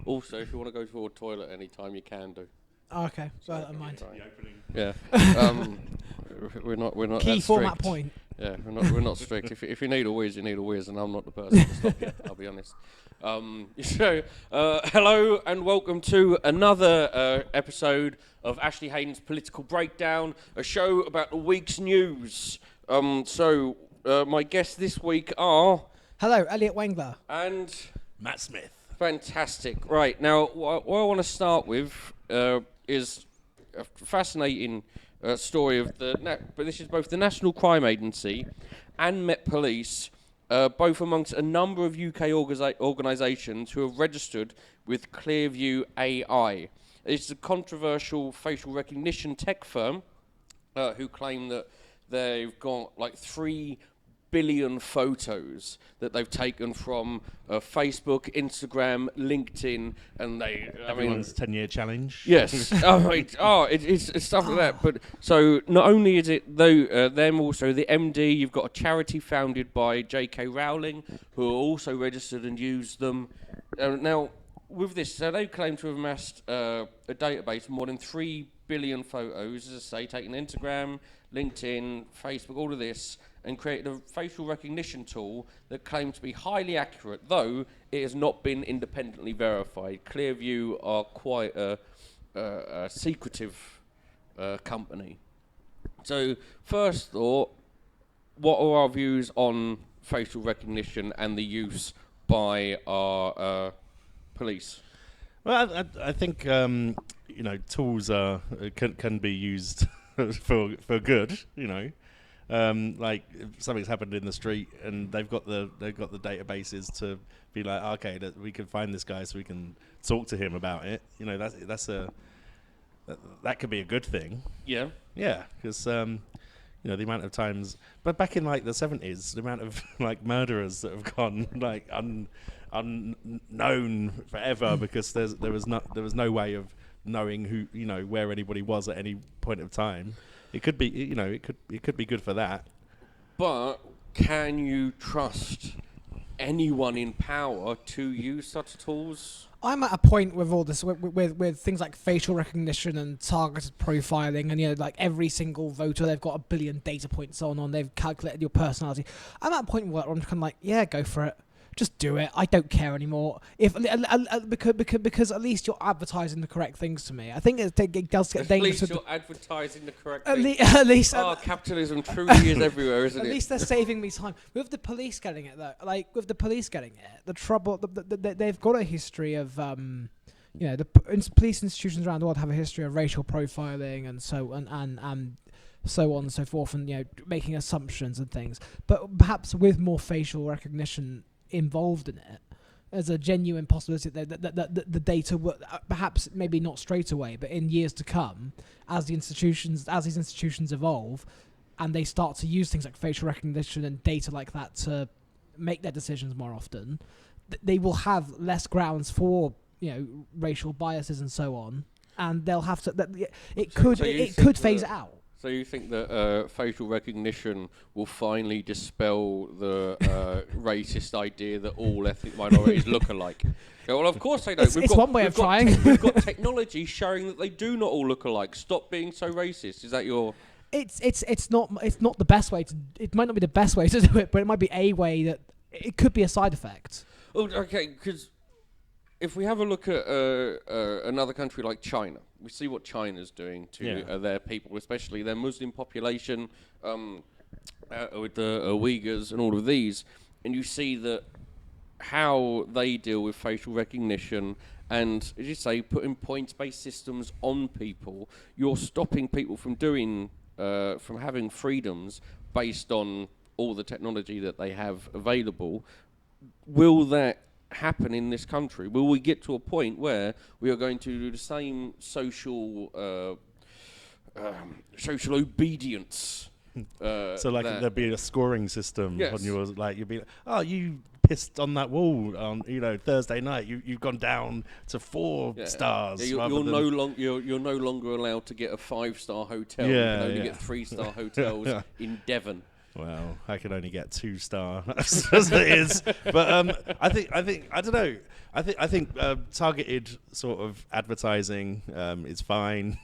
Also, if you want to go to a toilet anytime, you can do. Oh, okay, so I don't mind. Yeah. We're not Key that format strict. point. Yeah, we're not strict. If you need a whiz, you need a whiz, and I'm not the person to stop you. I'll be honest. Hello and welcome to another episode of Ashley Haden's Political Breakdown, a show about the week's news. My guests this week are... Hello, Elliot Wengler. And... Matt Smith. Fantastic. Right, now, what I want to start with is a fascinating story of but this is both the National Crime Agency and Met Police, both amongst a number of UK organisations who have registered with Clearview AI. It's a controversial facial recognition tech firm who claim that they've got like 3 billion photos that they've taken from Facebook, Instagram, LinkedIn, and Everyone's 10-year challenge. Yes. It's stuff like that. But so not only is it them, also the MD. You've got a charity founded by J.K. Rowling, who are also registered and use them. Now, with this, so they claim to have amassed a database of more than 3 billion photos, as I say, taking Instagram, LinkedIn, Facebook, all of this, and created a facial recognition tool that claims to be highly accurate, though it has not been independently verified. Clearview are quite a secretive company. So, first thought, what are our views on facial recognition and the use by our police? Well, I think tools can be used for good. Like if something's happened in the street and they've got the databases to be like, okay, we can find this guy so we can talk to him about it. That could be a good thing. Yeah. Yeah, because the amount of times, but back in like the 70s, the amount of like murderers that have gone like unknown forever because there was no way of knowing who where anybody was at any point of time. It could be it could be good for that. But can you trust anyone in power to use such tools? I'm at a point with all this, with things like facial recognition and targeted profiling, and like every single voter, they've got 1 billion data points on, they've calculated your personality. I'm at a point where I'm just kind of like, yeah, go for it. Just do it. I don't care anymore. Because at least you're advertising the correct things to me. I think it does get dangerous. At least you're advertising the correct things. At least. Capitalism truly is everywhere, isn't it? At least they're saving me time. With the police getting it, though, the trouble, they've got a history of, the police institutions around the world have a history of racial profiling and so on and so forth, and making assumptions and things. But perhaps with more facial recognition involved in it, there's a genuine possibility that the data will, perhaps maybe not straight away, but in years to come, as these institutions evolve and they start to use things like facial recognition and data like that to make their decisions more often, they will have less grounds for racial biases and so on, and they'll have to it could phase it out. So you think that facial recognition will finally dispel the racist idea that all ethnic minorities look alike? Okay, well, of course they don't. It's one way of trying. We've got technology showing that they do not all look alike. Stop being so racist. Is that your... It's not the best way to... It might not be the best way to do it, but it might be a way that... It could be a side effect. Oh, okay, because if we have a look at another country like China, we see what China's doing to their people, especially their Muslim population, with the Uyghurs and all of these, and you see that how they deal with facial recognition and, as you say, putting points-based systems on people. You're stopping people from from having freedoms based on all the technology that they have available. Will that happen in this country? Will we get to a point where we are going to do the same social obedience? So there'd be a scoring system on yours. Like you'd be like, oh, you pissed on that wall on Thursday night. You've gone down to 4 stars. Yeah, you're no longer allowed to get a 5-star hotel. You can only get 3-star hotels in Devon. Well, I can only get 2-star as it is, but I think I don't know. I think targeted sort of advertising is fine,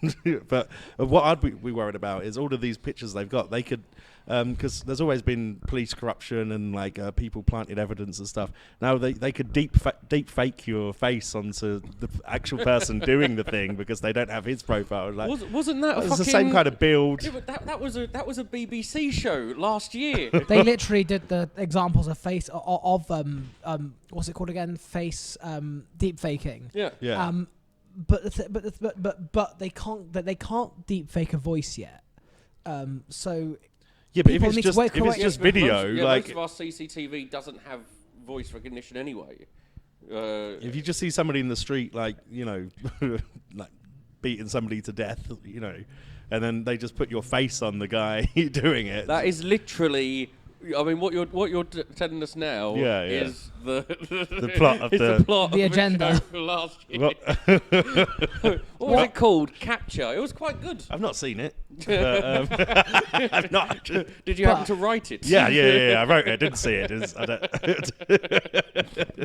but what I'd be worried about is all of these pictures they've got. They could, because there's always been police corruption and like people planted evidence and stuff. Now they could deep fake your face onto the actual person doing the thing because they don't have his profile. Like, wasn't that it's the same kind of build? Yeah, but that was a BBC show last year. They literally did the examples of face of what's it called again? Face deep faking. Yeah. Yeah. But they can't deep fake a voice yet. So Yeah, but if people it's need to just wait video, most of our CCTV doesn't have voice recognition anyway. if you just see somebody in the street, like like beating somebody to death, and then they just put your face on the guy doing it. That is literally. I mean, what you're telling us now is the plot of the agenda for last year. What was it called? Capture. It was quite good. I've not seen it. I've not. Did you happen to write it? Yeah. I wrote it. I didn't see it.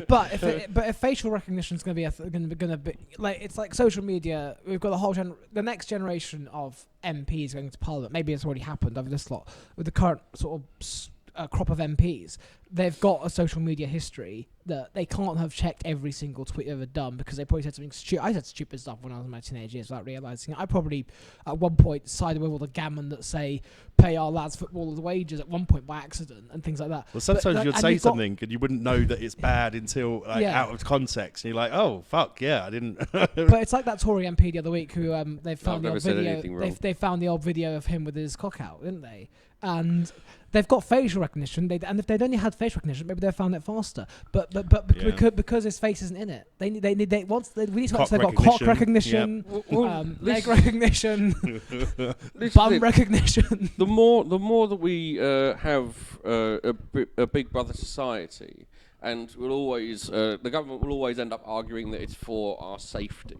But if facial recognition is going to be like, it's like social media. We've got the next generation of MPs going to Parliament. Maybe it's already happened over this lot with the current sort of crop of MPs. They've got a social media history that they can't have checked every single tweet they've ever done because they probably said something stupid. I said stupid stuff when I was in my teenage years without realising it. I probably at one point sided with all the gammon that say pay our lads footballers' wages at one point by accident and things like that. Well, sometimes you'd say something and you wouldn't know that it's bad until out of context, and you're like, oh fuck yeah, I didn't. But it's like that Tory MP the other week who they found the old video. They found the old video of him with his cock out, didn't they? And they've got facial recognition. And if they'd only had facial recognition, maybe they'd found it faster. But because his face isn't in it, we need to they've got cock recognition, leg recognition, bum recognition. The more that we have a Big Brother society, and we'll always the government will always end up arguing that it's for our safety.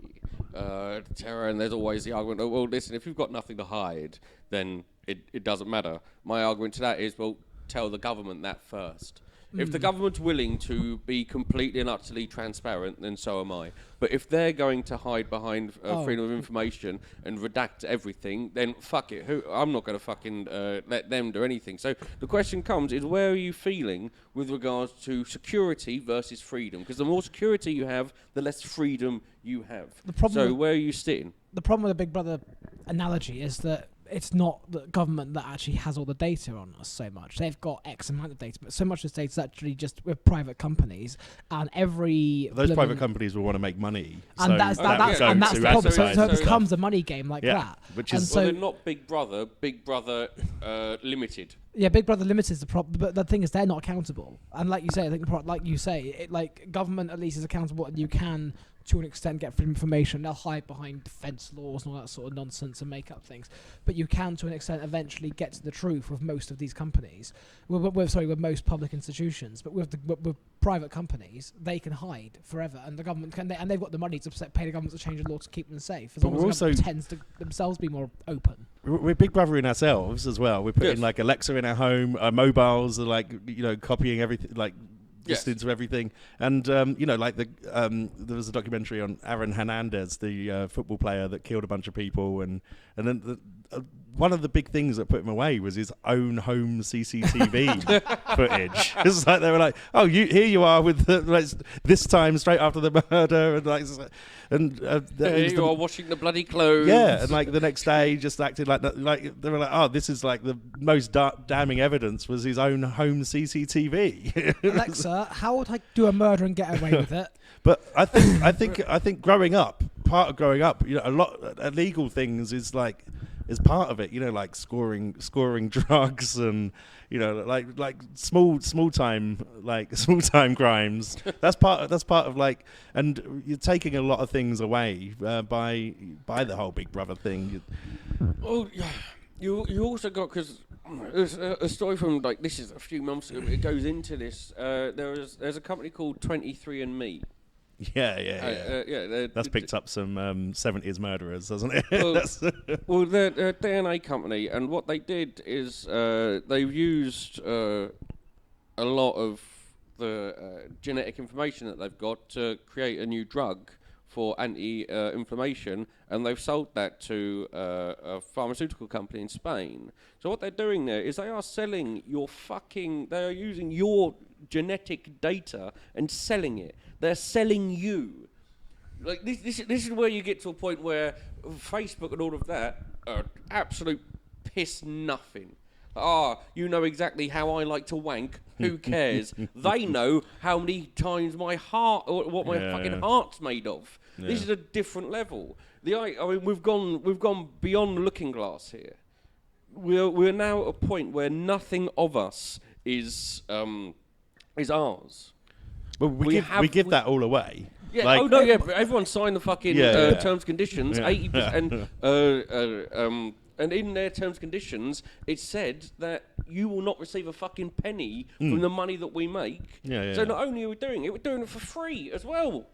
Terror, and there's always the argument, well, listen, if you've got nothing to hide, then it doesn't matter. My argument to that is, well, tell the government that first. If the government's willing to be completely and utterly transparent, then so am I. But if they're going to hide behind freedom of information and redact everything, then fuck it. I'm not going to fucking let them do anything. So the question comes is, where are you feeling with regards to security versus freedom? Because the more security you have, the less freedom you have. So where are you sitting? The problem with the Big Brother analogy is that it's not the government that actually has all the data on us so much. They've got X amount of data, but so much of this data is actually just with private companies, and those private companies will want to make money, and that's the problem. So it becomes a money game like that. Which is they're not Big Brother Limited. Yeah, Big Brother Limited is the problem, but the thing is they're not accountable. And like you say, government at least is accountable, and you can, to an extent, get freedom of information. They'll hide behind defence laws and all that sort of nonsense and make up things. But you can, to an extent, eventually get to the truth with most of these companies. With most public institutions. But with private companies, they can hide forever, and the government can, and they've got the money to pay the government to change the law to keep them safe. As long as the government tends to themselves be more open. We're Big Brother in ourselves as well. We're putting like Alexa in our home. Our mobiles are copying everything, listening to everything. And there was a documentary on Aaron Hernandez, the football player that killed a bunch of people, and then one of the big things that put him away was his own home CCTV footage. It's like they were like, "Oh, here you are with this time straight after the murder," and here you are washing the bloody clothes. Yeah, and the next day, just acted like they were like, "Oh, this is the most damning evidence was his own home CCTV." Alexa, how would I do a murder and get away with it? But I think growing up, part of growing up, a lot illegal things is part of it, scoring drugs and small time crimes. That's part of and you're taking a lot of things away by the whole Big Brother thing. Well, you also got, because there's a story from this is a few months ago. It goes into this. There's a company called 23andMe. Yeah. That's picked up some 70s murderers, hasn't it? Well, they're a DNA company, and what they did is they've used a lot of the genetic information that they've got to create a new drug for anti-inflammation, and they've sold that to a pharmaceutical company in Spain. So what they're doing there is they are selling they are using your genetic data and selling it. They're selling you. Like this is where you get to a point where Facebook and all of that are absolute piss nothing. You know exactly how I like to wank. Who cares? They know how many times my heart, or what my fucking heart's made of. Yeah. This is a different level. I mean, we've gone beyond the looking glass here. We're now at a point where nothing of us is ours. Well, we give that all away. Yeah. But everyone signed the fucking terms and conditions. 80%, and in their terms and conditions, it said that you will not receive a fucking penny from the money that we make. So not only are we doing it, we're doing it for free as well.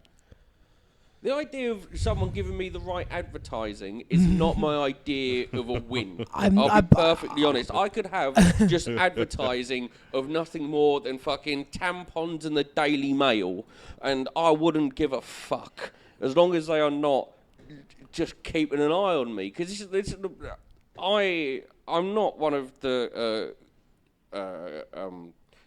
The idea of someone giving me the right advertising is not my idea of a win. I'll be perfectly honest. I could have just advertising of nothing more than fucking tampons in the Daily Mail, and I wouldn't give a fuck as long as they are not just keeping an eye on me. Because I'm not one of the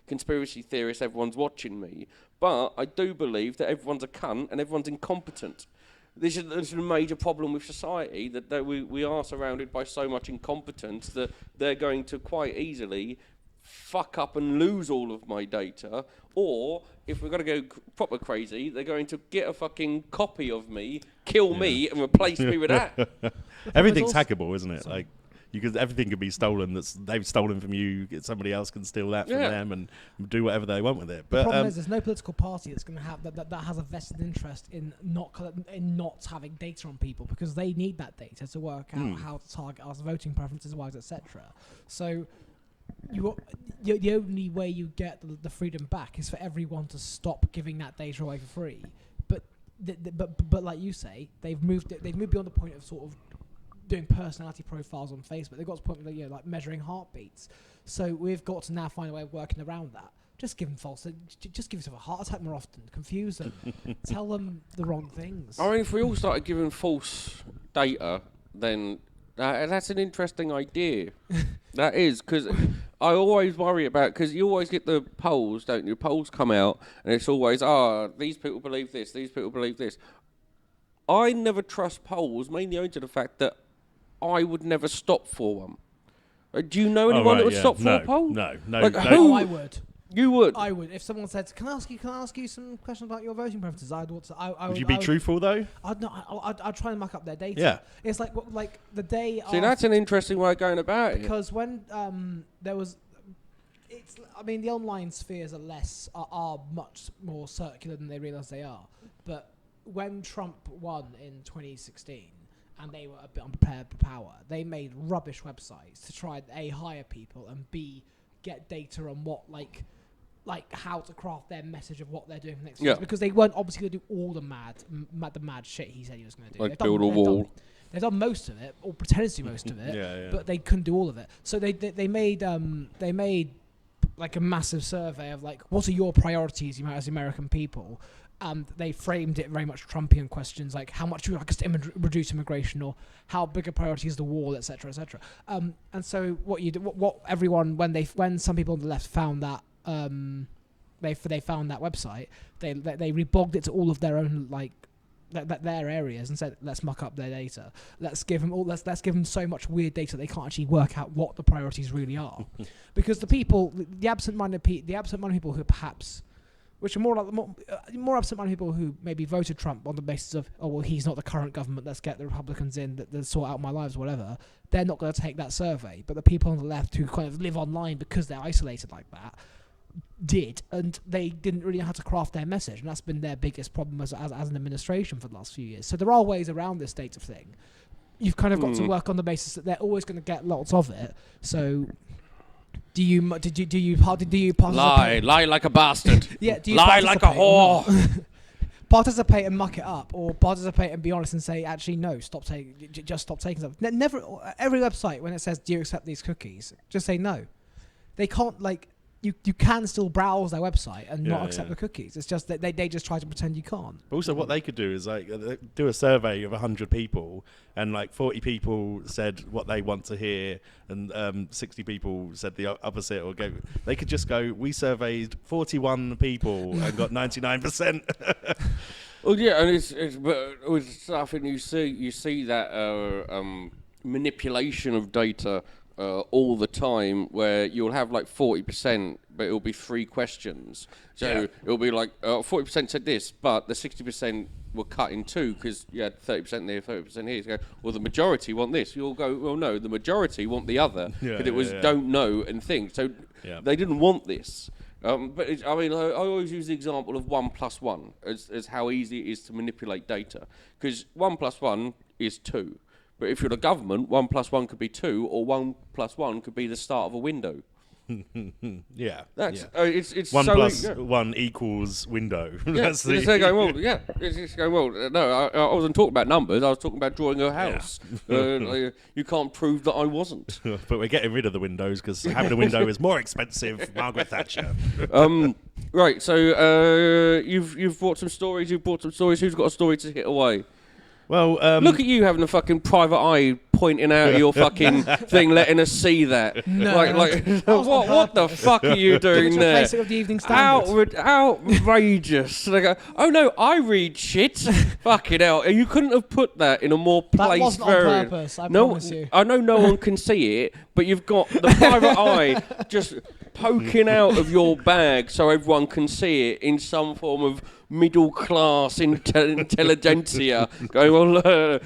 conspiracy theorists. Everyone's watching me. But I do believe that everyone's a cunt and everyone's incompetent. This is a major problem with society, that we are surrounded by so much incompetence that they're going to quite easily fuck up and lose all of my data. Or, if we're going to go proper crazy, they're going to get a fucking copy of me, kill me, and replace me with that. Everything's hackable, isn't it? Like, everything can be stolen. They've stolen from you. Somebody else can steal that from them and do whatever they want with it. But the problem is, there's no political party that's going to have that has a vested interest in not having data on people, because they need that data to work out how to target us, voting preferences, wise, etc. So, the only way you get the freedom back is for everyone to stop giving that data away for free. But like you say, they've moved beyond the point of sort of doing personality profiles on Facebook. They've got to the point where like measuring heartbeats. So we've got to now find a way of working around that. Just give them just give yourself a heart attack more often. Confuse them. Tell them the wrong things. I mean, if we all started giving false data, then that's an interesting idea. That is, because I always worry about, because you always get the polls, don't you? Polls come out, and it's always, these people believe this, these people believe this. I never trust polls, mainly owing to the fact that I would never stop for one. Do you know anyone that would stop for a poll? No. Who? I would. You would? I would. If someone said, "Can I ask you some questions about your voting preferences?" Would you be truthful though? I'd try and muck up their data. Yeah. It's like the day. See, that's an interesting way of going about it. Because when there was, the online spheres are much more circular than they realise they are. But when Trump won in 2016. And they were a bit unprepared for power, they made rubbish websites to try A, hire people, and B, get data on what like how to craft their message of what they're doing for the next year, because they weren't obviously going to do all the mad shit he said he was going to do. Like build a wall. They've done most of it, or pretended to do most of it, but they couldn't do all of it. So they made like a massive survey of like, what are your priorities as American people? And they framed it very much Trumpian questions, like how much do you like us to reduce immigration, or how big a priority is the wall, etc., etc. And so what everyone, when some people on the left found that they found that website, they rebogged it to all of their own their areas and said, let's muck up their data. Let's give them so much weird data they can't actually work out what the priorities really are, because the absent-minded people who perhaps, which are more absent-minded people who maybe voted Trump on the basis of, he's not the current government, let's get the Republicans in that sort out my lives, whatever. They're not going to take that survey. But the people on the left who kind of live online because they're isolated like that did, and they didn't really know how to craft their message, and that's been their biggest problem as an administration for the last few years. So there are ways around this data thing. You've kind of got to work on the basis that they're always going to get lots of it. So. Do you participate? Lie like a bastard. Yeah. Do you lie like a whore. participate and muck it up, or participate and be honest and say, actually, no, just stop taking stuff. Never, every website, when it says, do you accept these cookies, just say no. They can't, like, you can still browse their website and not accept the cookies. It's just that they just try to pretend you can't. But also, what they could do is like do a survey of 100 people, and like 40 people said what they want to hear, and 60 people said the opposite. Or they could just go, we surveyed 41 people and got 99%. Well, yeah, and it's but with stuff, and you see that manipulation of data. All the time, where you'll have like 40%, but it'll be 3 questions. So it'll be like 40% said this, but the 60% were cut in 2 because you had 30% there, 30% here. So, well, the majority want this. You'll go, well, no, the majority want the other, because it was don't know and think. So they didn't want this. But I always use the example of 1 + 1 as how easy it is to manipulate data, because 1 + 1 is 2. But if you're the government, 1 + 1 could be 2, or 1 + 1 could be the start of a window. That's it's 1 so + 1 equals window. That's they're going, well, it's just going, well, no, I wasn't talking about numbers. I was talking about drawing a house. You can't prove that I wasn't. But we're getting rid of the windows because having a window is more expensive. Margaret Thatcher. Right. So you've brought some stories. Who's got a story to hit away? Well, look at you having a fucking private eye pointing out your fucking thing, letting us see that. No, what the fuck are you doing there? Of the Evening Standard. Outrageous. They go, oh no, I read shit. Fucking hell. You couldn't have put that in a more placed That wasn't on purpose, I promise you. I know no one can see it, but you've got the private eye just poking out of your bag so everyone can see it in some form of middle class intelligentsia. Going, well,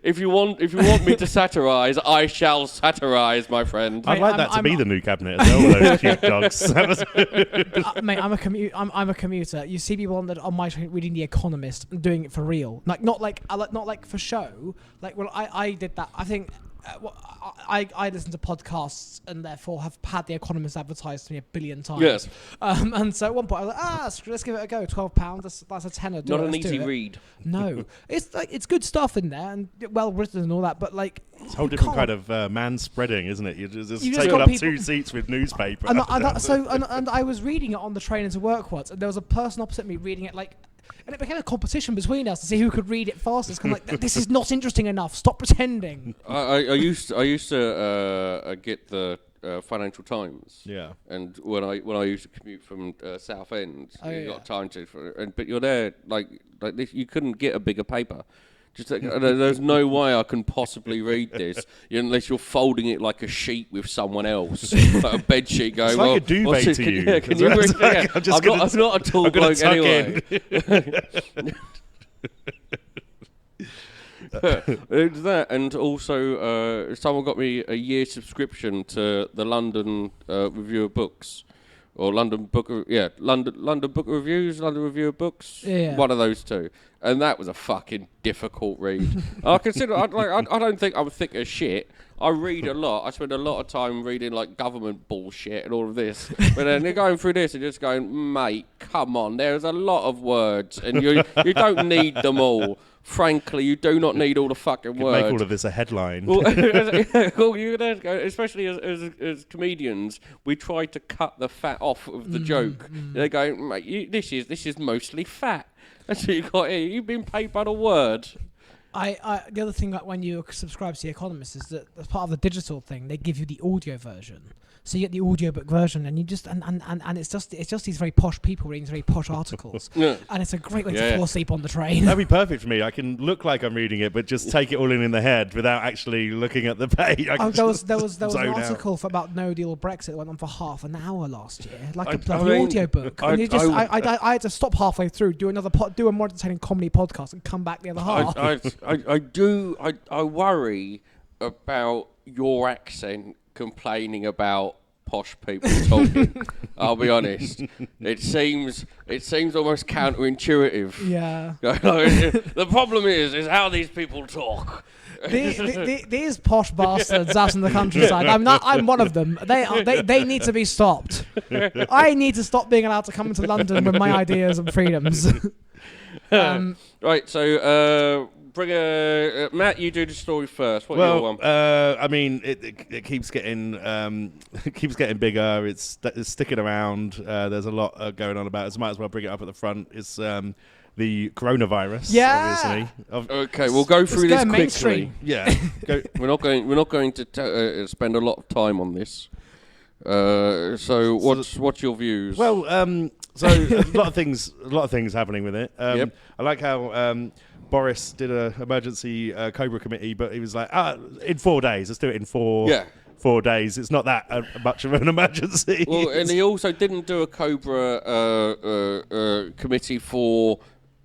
if you want me to satirise, I shall satirise, my friend. I'd like that to be the new cabinet as well. With those cute dogs. Mate, I'm a commuter. You see people on my train reading The Economist and doing it for real, like not like for show. Like, well, I did that. I think. I listen to podcasts and therefore have had The Economist advertised to me 1 billion times. Yes. And so at one point I was like, let's give it a go. £12. That's a tenner. Not an easy read. No, it's good stuff in there and well written and all that. But like, it's a whole different kind of man spreading, isn't it? You just taking up people, 2 seats with newspaper. And I was reading it on the train into work once, and there was a person opposite me reading it like. And it became a competition between us to see who could read it fastest. Kind of like, this is not interesting enough. Stop pretending. I used to get the Financial Times. Yeah. And when I used to commute from Southend, got time to. But you're there like this. You couldn't get a bigger paper. Just there's no way I can possibly read this unless you're folding it like a sheet with someone else, like a bed sheet going. It's like a duvet to you. Yeah, can you read? Yeah. I'm not a tall bloke anyway. It's that, and also someone got me a year subscription to the London Review of Books. Or London Book Book Reviews, London Review of Books, one of those two, and that was a fucking difficult read. I consider I don't think I'm thick as shit. I read a lot. I spend a lot of time reading like government bullshit and all of this. But then you're going through this and just going, mate, come on. There's a lot of words, and you don't need them all. Frankly, you do not need all the fucking words. Make all of this a headline. Well, especially as comedians, we try to cut the fat off of the joke. They're going, mate, this is mostly fat. That's what you got here. You've been paid by the word. The other thing, like when you subscribe to The Economist, is that as part of the digital thing, they give you the audio version. So you get the audiobook version, and you just and it's just these very posh people reading very posh articles, and it's a great way to fall asleep on the train. That'd be perfect for me. I can look like I'm reading it, but just take it all in the head without actually looking at the page. There was an article about No Deal Brexit that went on for half an hour last year, like a audiobook. I had to stop halfway through, do a more entertaining comedy podcast, and come back the other half. I worry about your accent complaining about posh people talking. I'll be honest. It seems almost counterintuitive. Yeah. The problem is how these people talk. These posh bastards out in the countryside. I'm one of them. They need to be stopped. I need to stop being allowed to come into London with my ideas and freedoms. Right, so Matt, you do the story first. What your one? I mean, it keeps getting bigger. It's sticking around. There's a lot going on about it. So might as well bring it up at the front. It's the coronavirus. Yeah. Obviously. Okay, we'll go through this quickly. Mainstream. Yeah. We're not going to spend a lot of time on this. So what's your views? Well, so a lot of things happening with it. Yep. I like how Boris did an emergency Cobra committee, but he was like, in 4 days. Let's do it in 4 days. It's not that much of an emergency. Well, and he also didn't do a Cobra committee for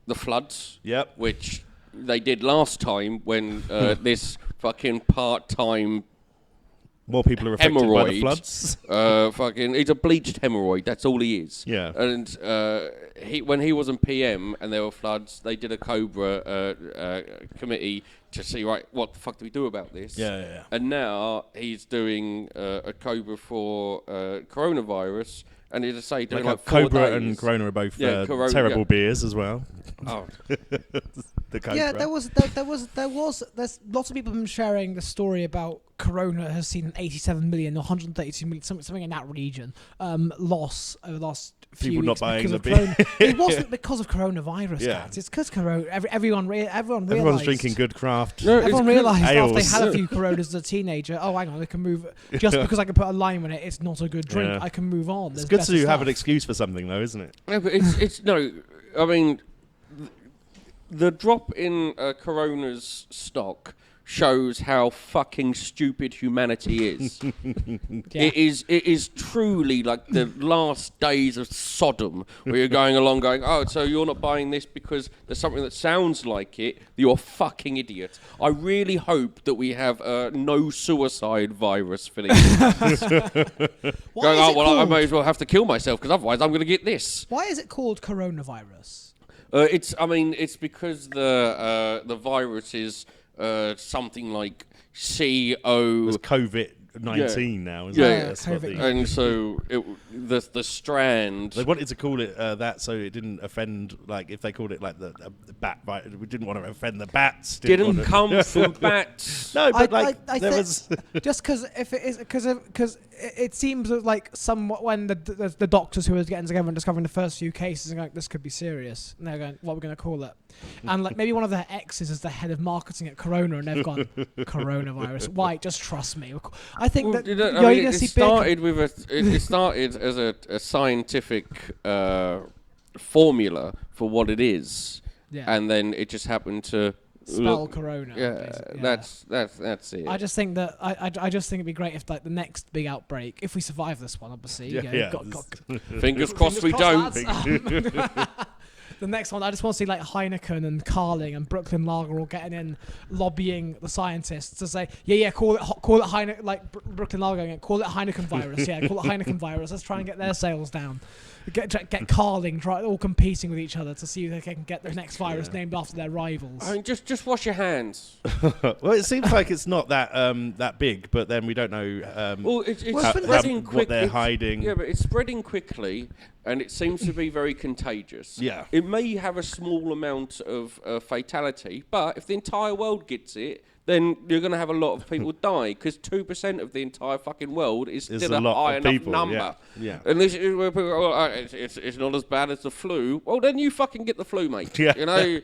the floods. Yep. Which they did last time when this fucking part-time more people are affected by the floods. He's a bleached hemorrhoid. That's all he is. Yeah. And when he wasn't PM and there were floods, they did a Cobra committee to see, right, what the fuck do we do about this? Yeah. And now he's doing a Cobra for coronavirus. And as I say, doing like 4 Cobra days. and Corona are both Corona, terrible beers as well. Oh. The Cobra. Yeah, there's lots of people have been sharing the story about Corona has seen an 87 million or 132 million, something in that region, loss over the last few people weeks not buying the beer. It wasn't because of coronavirus, guys. It's because Corona. Everyone realized. Everyone's drinking good craft. No, everyone realised after they ales. had a few Coronas as a teenager, oh, hang on, they can move. Just because I can put a lime in it, it's not a good drink. Yeah. I can move on. It's good to have an excuse for something, though, isn't it? No, but it's no. I mean, the drop in Corona's stock shows how fucking stupid humanity is. Yeah. It is truly like the last days of Sodom, where you're going along going, oh, so you're not buying this because there's something that sounds like it. You're a fucking idiot. I really hope that we have no suicide virus for these. Going, oh, well, I may as well have to kill myself because otherwise I'm going to get this. Why is it called coronavirus? It's because the virus is something like CO. It's COVID-19 now, isn't it? Yeah. That's what And so the strand. They wanted to call it that so it didn't offend, like if they called it like the bat, we didn't want to offend the bats. Didn't come from bats. No, but I there was... just because if it is because it seems like somewhat when the doctors who were getting together and discovering the first few cases and going, this could be serious, and they're going, what are we going to call it? And like maybe one of their exes is the head of marketing at Corona, and they've gone coronavirus. Why? Just trust me. I think that you're going to see it started as a scientific formula for what it is, and then it just happened to spell Corona. Yeah, that's it. I just think that I just think it'd be great if like the next big outbreak, if we survive this one, obviously. Fingers crossed we don't. The next one, I just want to see like Heineken and Carling and Brooklyn Lager all getting in, lobbying the scientists to say, call it Heineken, like Brooklyn Lager, call it Heineken virus, call it Heineken virus. Let's try and get their sales down. Get Carling all competing with each other to see if they can get the next virus named after their rivals. I mean, just wash your hands. Well, it seems like it's not that big, but then we don't know what they're hiding. Yeah, but it's spreading quickly, and it seems to be very contagious. Yeah. It may have a small amount of fatality, but if the entire world gets it, then you're going to have a lot of people die, because 2% of the entire fucking world is still a high enough number. Yeah. And this is where people go, it's not as bad as the flu. Well, then you fucking get the flu, mate. Yeah. You know?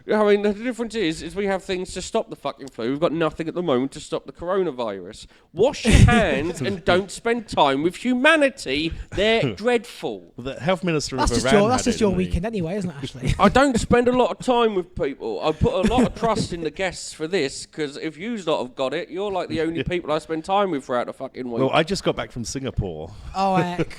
I mean, the difference is we have things to stop the fucking flu. We've got nothing at the moment to stop the coronavirus. Wash your hands and don't spend time with humanity. They're dreadful. Well, the health minister that's of Iran just your weekend anyway, isn't it, Ashley? I don't spend a lot of time with people. I put a lot of trust in the guests for this, because if you lot have got it, you're like the only people I spend time with throughout the fucking week. Well, I just got back from Singapore. Oh, heck.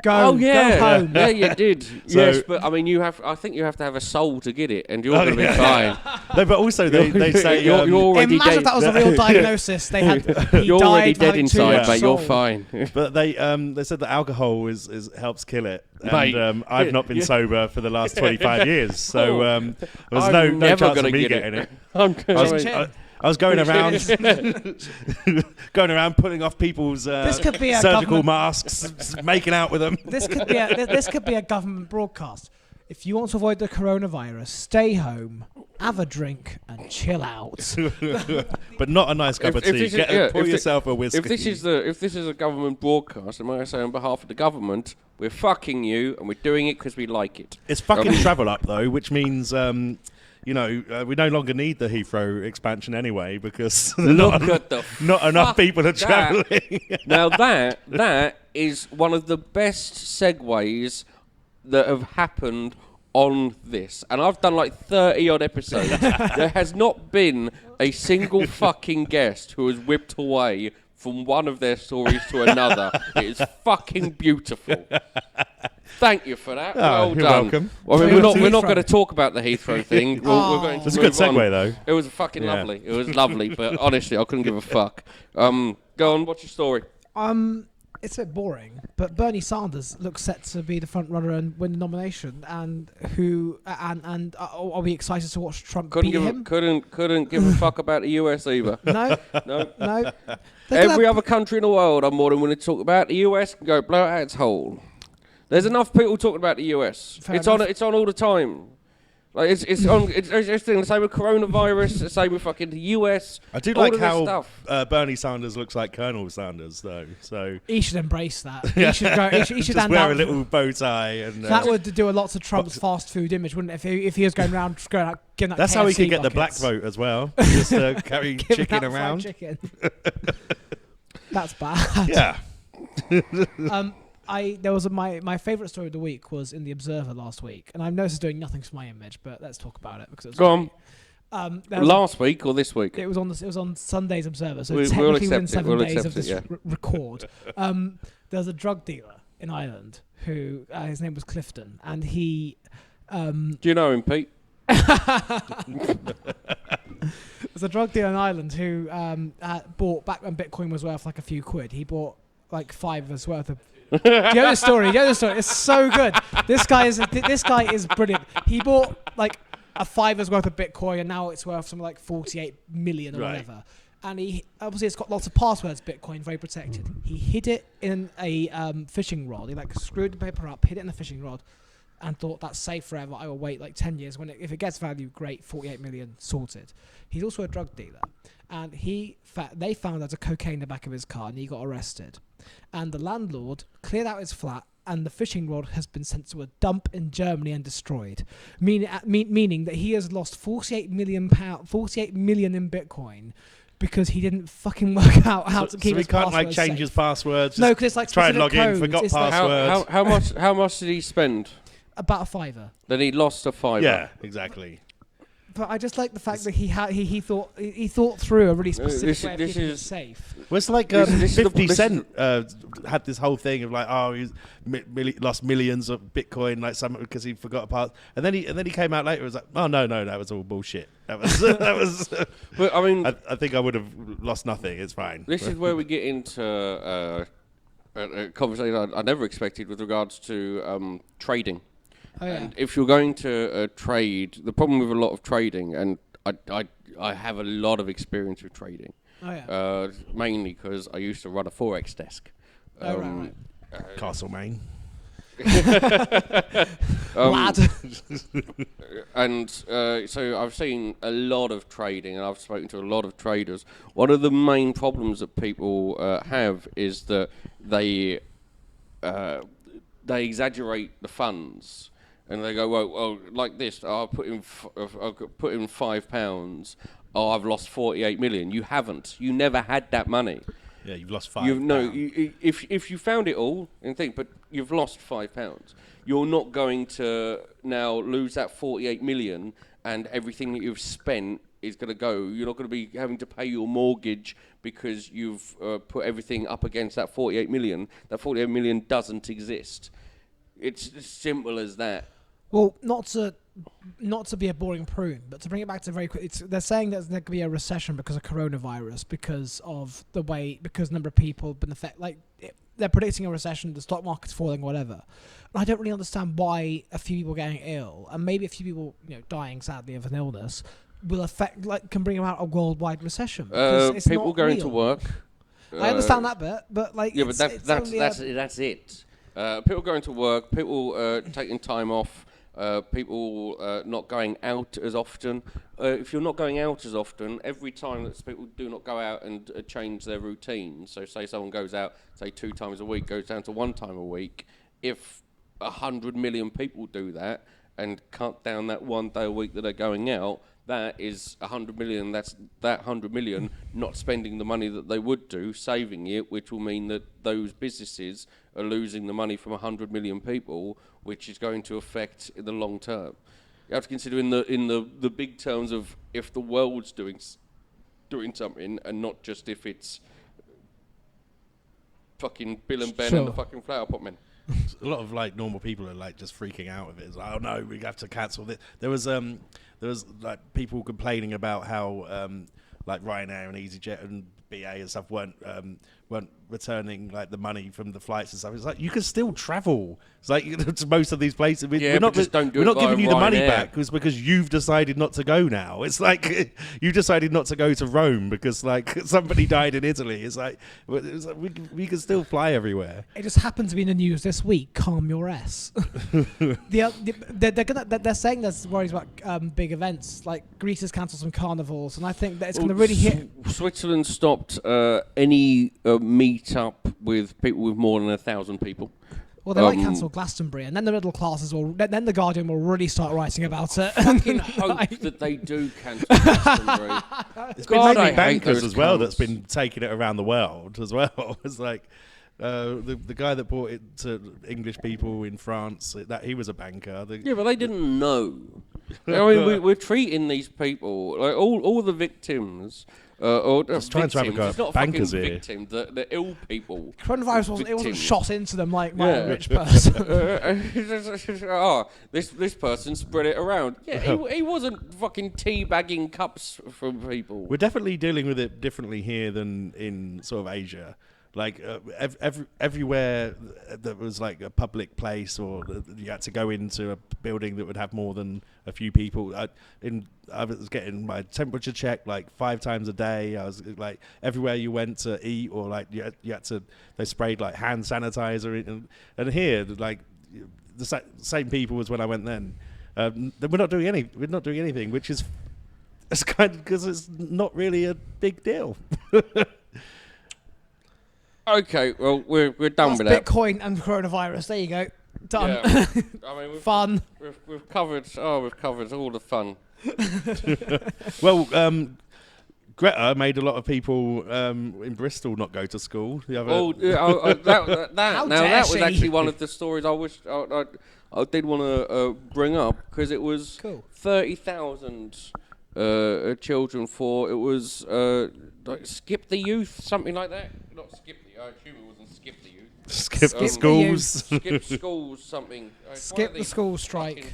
Go home. Yeah, you did. So yes, but I mean, I think you have to have a soul to get it, and you're going to be fine. No, but also they say you're already imagine dead. if that was a real diagnosis. They had you're already dead inside, but you're fine. But they said that alcohol is helps kill it. Mate, and I've not been sober for the last 25 years, so there was I'm no chance gonna of me get getting it. I was going around, pulling off people's surgical masks, making out with them. This could be a government broadcast. if you want to avoid the coronavirus, stay home, have a drink, and chill out. But not a nice cup of tea. Pour yourself a whiskey. If this is a government broadcast, and I say on behalf of the government, we're fucking you, and we're doing it because we like it. It's fucking travel up though, which means we no longer need the Heathrow expansion anyway because not enough people are travelling. Now that is one of the best segues that have happened on this, and I've done like 30 odd episodes. There has not been a single fucking guest who has whipped away from one of their stories to another. It is fucking beautiful. Thank you for that. Well you're done. Welcome. Well, I mean, we're not going to talk about the Heathrow thing. We're going to It's a good segue on. though. It was fucking lovely. It was lovely, but honestly, I couldn't give a fuck. Go on. What's your story? It's a bit boring, but Bernie Sanders looks set to be the front runner and win the nomination. And are we excited to watch Trump beat him? Couldn't give a fuck about the US either. No. Every other country in the world, I'm more than willing to talk about. The US can go blow it out its hole. There's enough people talking about the US. It's on all the time. Like it's on. It's the same with coronavirus. The same with fucking the US. I do like how Bernie Sanders looks like Colonel Sanders, though. So he should embrace that. He should go. He should just wear a little bow tie, and that would do a lot to Trump's fast food image, wouldn't it? If he was going around giving that. That's KFC how he could get buckets. the black vote as well. Just carry chicken around. Chicken. That's bad. Yeah. There was my favourite story of the week was in the Observer last week, and I know this is doing nothing for my image, but let's talk about it because it's go on. Last week or this week? It was on Sunday's Observer, so we'll technically within accept 7 days accept of this it, yeah. record. There's a drug dealer in Ireland who his name was Clifton, and he. Do you know him, Pete? There's a drug dealer in Ireland who bought back when Bitcoin was worth like a few quid. He bought like $5 worth of. Do you know the story? It's so good. This guy is brilliant. He bought like a $5 worth of Bitcoin, and now it's worth something like 48 million or whatever. And he obviously it's got lots of passwords. Bitcoin, very protected. He hid it in a fishing rod. He like screwed the paper up, hid it in a fishing rod, and thought that's safe forever. I will wait like 10 years if it gets value, great. 48 million sorted. He's also a drug dealer, and they found out a cocaine in the back of his car, and he got arrested. And the landlord cleared out his flat, and the fishing rod has been sent to a dump in Germany and destroyed, meaning that he has lost 48 million in Bitcoin because he didn't fucking work out how to keep his passwords. So he can't like change safe. his passwords. No, because it's like try and log in, forgot it's passwords. Like how much did he spend? About a $5. Then he lost a $5. Yeah, exactly. But I just like the fact that he thought through a really specific way of keeping it safe. Well, it's like 50 Cent had this whole thing of like, he's lost millions of Bitcoin, like some because he forgot a part, and then he came out later and was like, oh no, that was all bullshit. That was. But I mean, I think I would have lost nothing. It's fine. This is where we get into a conversation I never expected with regards to trading. Oh, yeah. And if you're going to trade, the problem with a lot of trading, and I have a lot of experience with trading. Oh, yeah. Mainly because I used to run a Forex desk. Right. Castlemaine. Lad. And so I've seen a lot of trading, and I've spoken to a lot of traders. One of the main problems that people have is that they exaggerate the funds. And they go, well, like this. I'll put in £5. Oh, I've lost 48 million. You haven't. You never had that money. Yeah, you've lost £5. No, if you found it all and think, but you've lost £5. You're not going to now lose that 48 million, and everything that you've spent is going to go. You're not going to be having to pay your mortgage because you've put everything up against that 48 million. That 48 million doesn't exist. It's as simple as that. Well, not to be a boring prune, but to bring it back to very quick, they're saying that there could be a recession because of coronavirus, because of because number of people been affected. They're predicting a recession, the stock market's falling, whatever. And I don't really understand why a few people getting ill, and maybe a few people dying sadly of an illness, will affect can bring about a worldwide recession. It's people going to work. I understand that bit, but that's it. People going to work, people taking time off. people not going out as often. If you're not going out as often, every time that people do not go out and change their routine, so say someone goes out, say 2 times a week, goes down to 1 time a week, if 100 million people do that and cut down that 1 day a week that they're going out, that is 100 million. That's that 100 million not spending the money that they would do, saving it, which will mean that those businesses are losing the money from 100 million people, which is going to affect in the long term. You have to consider in the big terms of if the world's doing something, and not just if it's fucking Bill and Ben and the fucking flower pot men. A lot of like normal people are like just freaking out of it. It's like, oh no, we have to cancel this. There was like people complaining about how like Ryanair and EasyJet and BA and stuff weren't returning like the money from the flights and stuff. It's like you can still travel. It's like to most of these places. We're not giving you the money back because you've decided not to go now. It's like you decided not to go to Rome because like somebody died in Italy. It's like we can still fly everywhere. It just happened to be in the news this week. Calm your ass. They're saying there's worries about big events like Greece has cancelled some carnivals, and I think that it's going to really hit. Switzerland stopped any meet up with people with more than 1,000 people. Well, they might cancel Glastonbury, and then the middle classes will. Then the Guardian will really start writing about it. I fucking hope that they do cancel Glastonbury. It's been mainly bankers as well that's been taking it around the world as well. It's like the guy that brought it to English people in France. That he was a banker. Yeah, but they didn't know. I mean, we're treating these people like all the victims. Or just trying to have a go at bankers here. Victim, the ill people. Coronavirus wasn't shot into them like a rich person. This person spread it around. Yeah, he wasn't fucking teabagging cups from people. We're definitely dealing with it differently here than in sort of Asia. Like everywhere that was like a public place, or you had to go into a building that would have more than a few people. I was getting my temperature checked like 5 times a day. I was like everywhere you went to eat, or like you had to. They sprayed like hand sanitizer in, and here like the same people as when I went then. We're not doing anything, which is it's kind of because it's not really a big deal. Okay, well we're done with that. Bitcoin and coronavirus. There you go. Done. Yeah. I mean, fun. We've covered all the fun. Well, Greta made a lot of people in Bristol not go to school. That was actually one of the stories I wish I did want to bring up, because it was cool. 30,000 children for it was like Skip the Youth, something like that. Not Skip the. I assume it wasn't Skip the Youth. Skip the schools. Skip schools, something. Skip the school strike.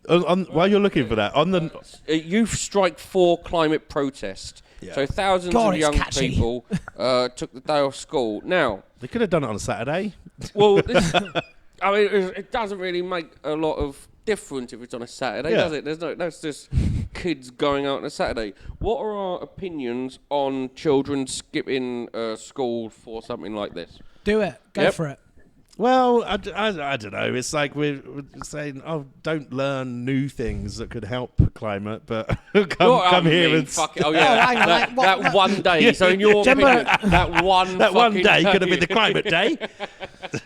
While you're looking for that, on the Youth Strike for Climate Protest. Yeah. So thousands of young people took the day off school. Now they could have done it on a Saturday. Well, I mean, it doesn't really make a lot of difference if it's on a Saturday, does it? That's just kids going out on a Saturday. What are our opinions on children skipping school for something like this? Do it. Go for it. Well, I don't know. It's like we're saying, don't learn new things that could help climate, but come here and fuck it. Oh yeah, that one day. So in your opinion, that one day could have been the climate day.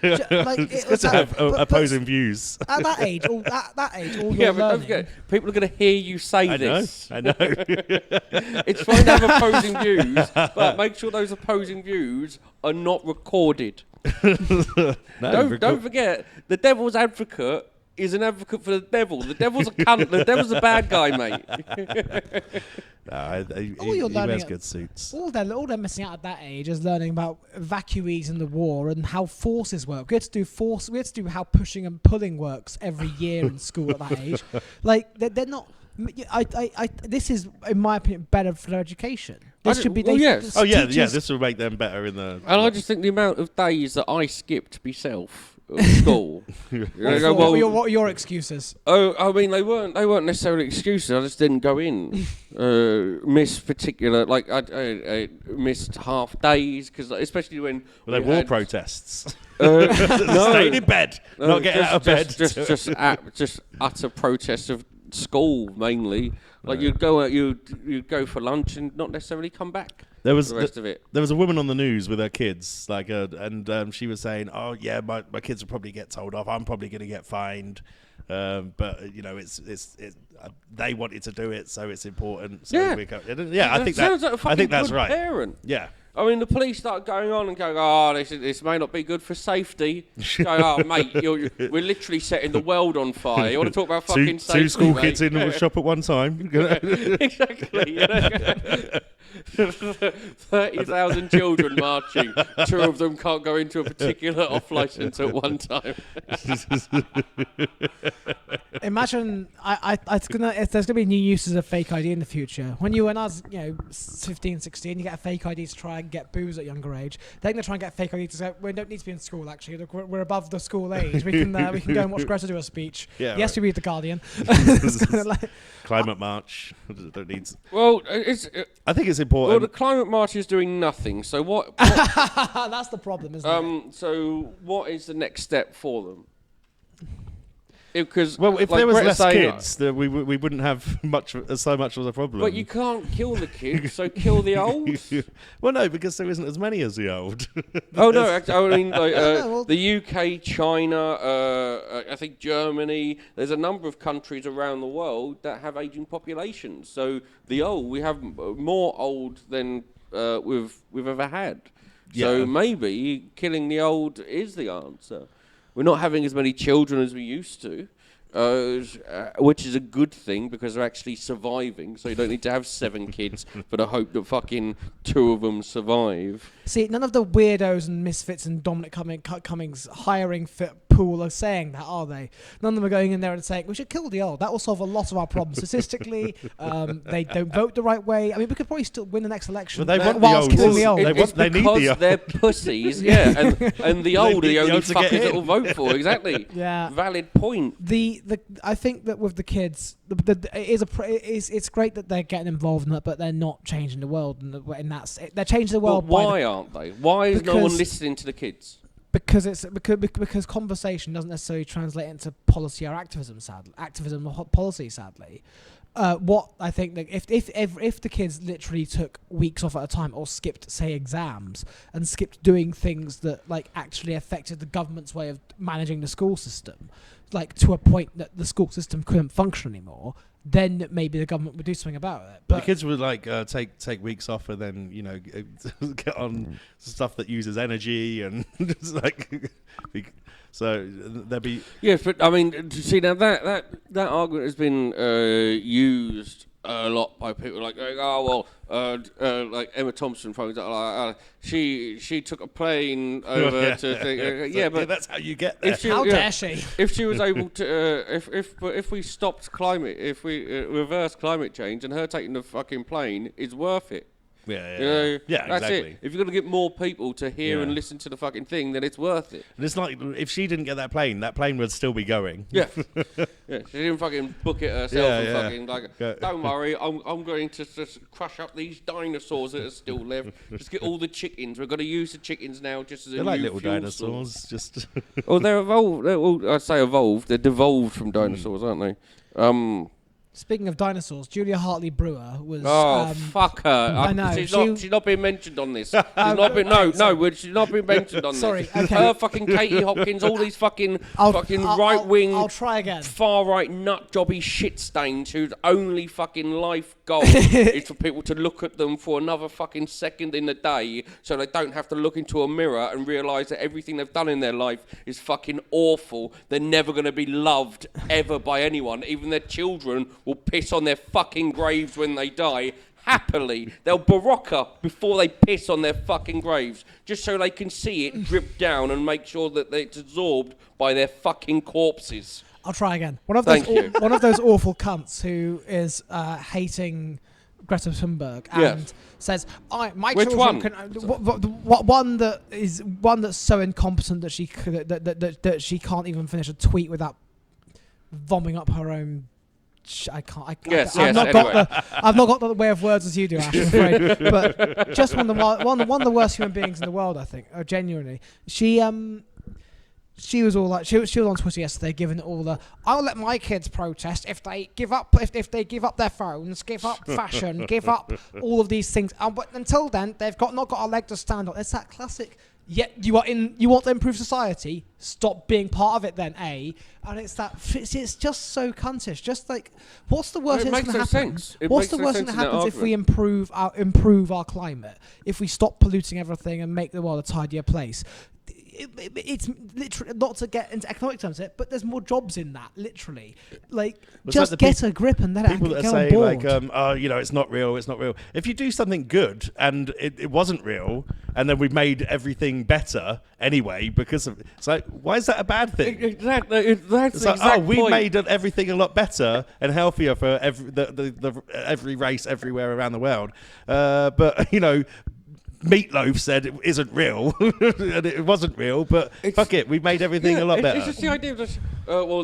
It's good to have opposing views. At that age, all you're learning. People are going to hear you say this. I know. It's fine to have opposing views, but make sure those opposing views are not recorded. Don't forget, the devil's advocate is an advocate for the devil. The devil's a cunt. The devil's a bad guy, mate. He wears good suits. All they're missing out at that age is learning about evacuees in the war and how forces work. We had to do how pushing and pulling works every year in school at that age. Like they're not. This is, in my opinion, better for their education. This should be. This will make them better in the. And I just think the amount of days that I skipped myself school. What are your excuses? Oh, I mean, they weren't necessarily excuses. I just didn't go in. Missed particular, like I missed half days because, especially when they war protests. No, staying in bed, not getting out of bed. Just utter protests of school mainly. Like you'd go out, you'd go for lunch and not necessarily come back. There was the rest of it. There was a woman on the news with her kids, and she was saying, "Oh yeah, my kids will probably get told off. I'm probably going to get fined, but it's they wanted to do it, so it's important." So yeah, I think sounds like a fucking that's good right. Parent. Yeah. I mean, the police start going on and going, "Oh, this may not be good for safety." Going, "Oh, mate, we're literally setting the world on fire. You want to talk about fucking safety?" Two school mate? kids in the shop at one time. Exactly. 30,000 children marching. 2 of them can't go into a particular off license at one time. Imagine, there's gonna be new uses of fake ID in the future. When I was 15, 16, you get a fake ID to try and get booze at a younger age. They're gonna try and get fake ID to say we don't need to be in school. Actually, look, we're above the school age. We can go and watch Greta do a speech. Yeah, yes, right. we read the Guardian. It's kind of like Climate march. Don't need. Well, I think it's important. Well, the climate march is doing nothing. So what that's the problem, isn't it? So what is the next step for them? Because if there was less kids, we wouldn't have so much of a problem. But you can't kill the kids, so kill the old. Well, no, because there isn't as many as the old. Oh no, I mean the UK, China, I think Germany. There's a number of countries around the world that have aging populations. So the old, we have more old than we've ever had. Yeah. So maybe killing the old is the answer. We're not having as many children as we used to, which is a good thing because they're actually surviving. So you don't need to have 7 kids for the hope that fucking 2 of them survive. See, none of the weirdos and misfits and Dominic Cummings hiring pool are saying that, are they? None of them are going in there and saying we should kill the old. That will solve a lot of our problems. Statistically, they don't vote the right way. I mean, we could probably still win the next election. But they want whilst the killing the old. They need the old. They're pussies, yeah, and the old are the only fuckers that will vote for. Exactly. Yeah. Valid point. I think that with the kids, it's great that they're getting involved in that, but they're not changing the world. They're changing the world. But why aren't they? Why is no one listening to the kids? Because conversation doesn't necessarily translate into policy or activism. Activism or policy, sadly. What I think that if the kids literally took weeks off at a time or skipped, say, exams and skipped doing things that actually affected the government's way of managing the school system, to a point that the school system couldn't function anymore, then maybe the government would do something about it. But the kids would take weeks off and then get on stuff that uses energy and just so there'd be yes, but I mean, see now that argument has been used a lot by people like Emma Thompson, for example. She took a plane over to but that's how you get there. How dare she? If she was able to, if we stopped climate, if we reversed climate change, and her taking the fucking plane is worth it. Yeah, that's exactly. it. If you're going to get more people to hear and listen to the fucking thing, then it's worth it. And it's like, if she didn't get that plane would still be going. Yeah. Yeah, she didn't fucking book it herself don't worry, I'm going to just crush up these dinosaurs that are still left. Just get all the chickens. We're going to use the chickens now just as a they're new like little fuel dinosaurs, source. just... Well, they're evolved. I'd say evolved. They're devolved from dinosaurs, aren't they? Speaking of dinosaurs, Julia Hartley Brewer was. Fuck her! I know. She's not been mentioned on this. She's not been mentioned on sorry, this. okay. Her fucking Katie Hopkins, all these fucking right wing. I'll try again. Far right nut jobby shit stains whose only fucking life goal is for people to look at them for another fucking second in the day, so they don't have to look into a mirror and realise that everything they've done in their life is fucking awful. They're never going to be loved ever by anyone. Even their children will piss on their fucking graves when they die. Happily, they'll barocca before they piss on their fucking graves, just so they can see it drip down and make sure that it's absorbed by their fucking corpses. I'll try again. One of those awful cunts who is hating Greta Thunberg and says, my Which children one? can one that's so incompetent that that she can't even finish a tweet without vomiting up her own. I've not got the way of words as you do, Ash, I'm afraid. But just one of the worst human beings in the world, I think. Genuinely, she was all like, she was on Twitter yesterday, giving it all the, I'll let my kids protest if they give up their phones, give up fashion, give up all of these things. But until then, they've not got a leg to stand on. It's that classic. Yet you want to improve society. Stop being part of it, then, And it's just so cuntish. Just like, what's the worst thing that happens? What's the worst thing that happens if we improve our climate? If we stop polluting everything and make the world a tidier place? It's literally, not to get into economic terms here, but there's more jobs in that, literally. Like, just get a grip and then people that say, like, it's not real, it's not real. If you do something good and it wasn't real, and then we've made everything better anyway because of it, it's like, why is that a bad thing? Exactly. That's it's like, we made everything a lot better and healthier for every race everywhere around the world. But, Meatloaf said it isn't real, and it wasn't real, but fuck it, we made everything a lot better. It's just the idea that,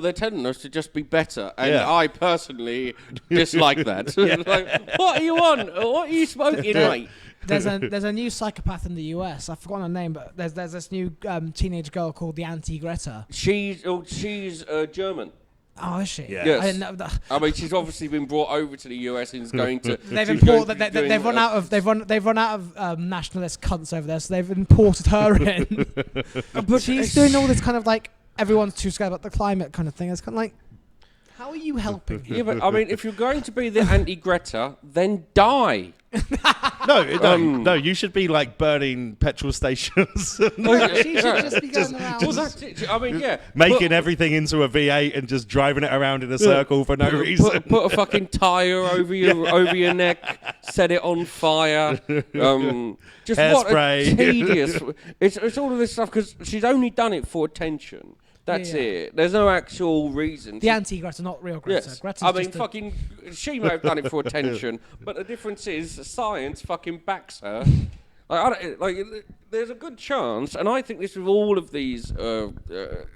they're telling us to just be better, and I personally dislike that. Like, what are you on? What are you smoking, mate? There's a new psychopath in the US. I've forgotten her name, but there's this new teenage girl called the Anti-Greta. She's German. Oh, is she? Yeah. Yes. I didn't know that. I mean, she's obviously been brought over to the US and is going to. They've run out of nationalist cunts over there, so they've imported her in. But she's doing all this kind of like, everyone's too scared about the climate kind of thing. It's kind of like, how are you helping? Yeah, but I mean, if you're going to be the anti-Greta, then die. No, you should be like burning petrol stations. She should just be going around. Well, that's it. I mean, making everything into a V8 and just driving it around in a circle for no reason. Put a fucking tyre over your neck, set it on fire. Just hairspray. What a tedious. It's all of this stuff because she's only done it for attention. That's it. There's no actual reason. The anti-Greta, not real Greta. Yes. Greta's I mean, she may have done it for attention, but the difference is science fucking backs her. There's a good chance, and I think this with all of these,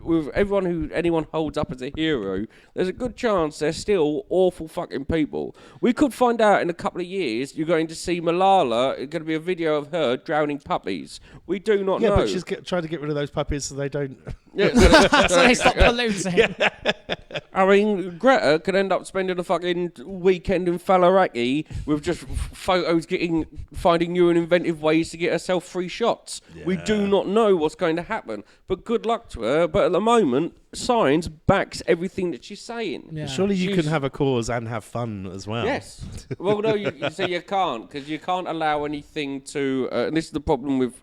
with anyone holds up as a hero, there's a good chance they're still awful fucking people. We could find out in a couple of years you're going to see Malala, it's going to be a video of her drowning puppies. We do not know. Yeah, but she's trying to get rid of those puppies so they don't... so they stop polluting. Yeah. I mean, Greta could end up spending a fucking weekend in Faliraki with just photos finding new and inventive ways to get herself free shots. Yeah. We do not know what's going to happen, but good luck to her. But at the moment, science backs everything that she's saying. Yeah. Surely you can have a cause and have fun as well. Yes. Well, no, you say you can't, because you can't allow anything to... and this is the problem with...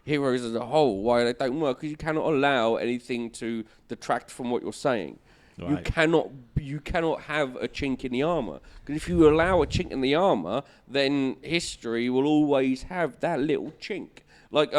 heroes as a whole, why they don't work, because you cannot allow anything to detract from what you're saying. Right. You cannot have a chink in the armour, because if you allow a chink in the armour, then history will always have that little chink. Like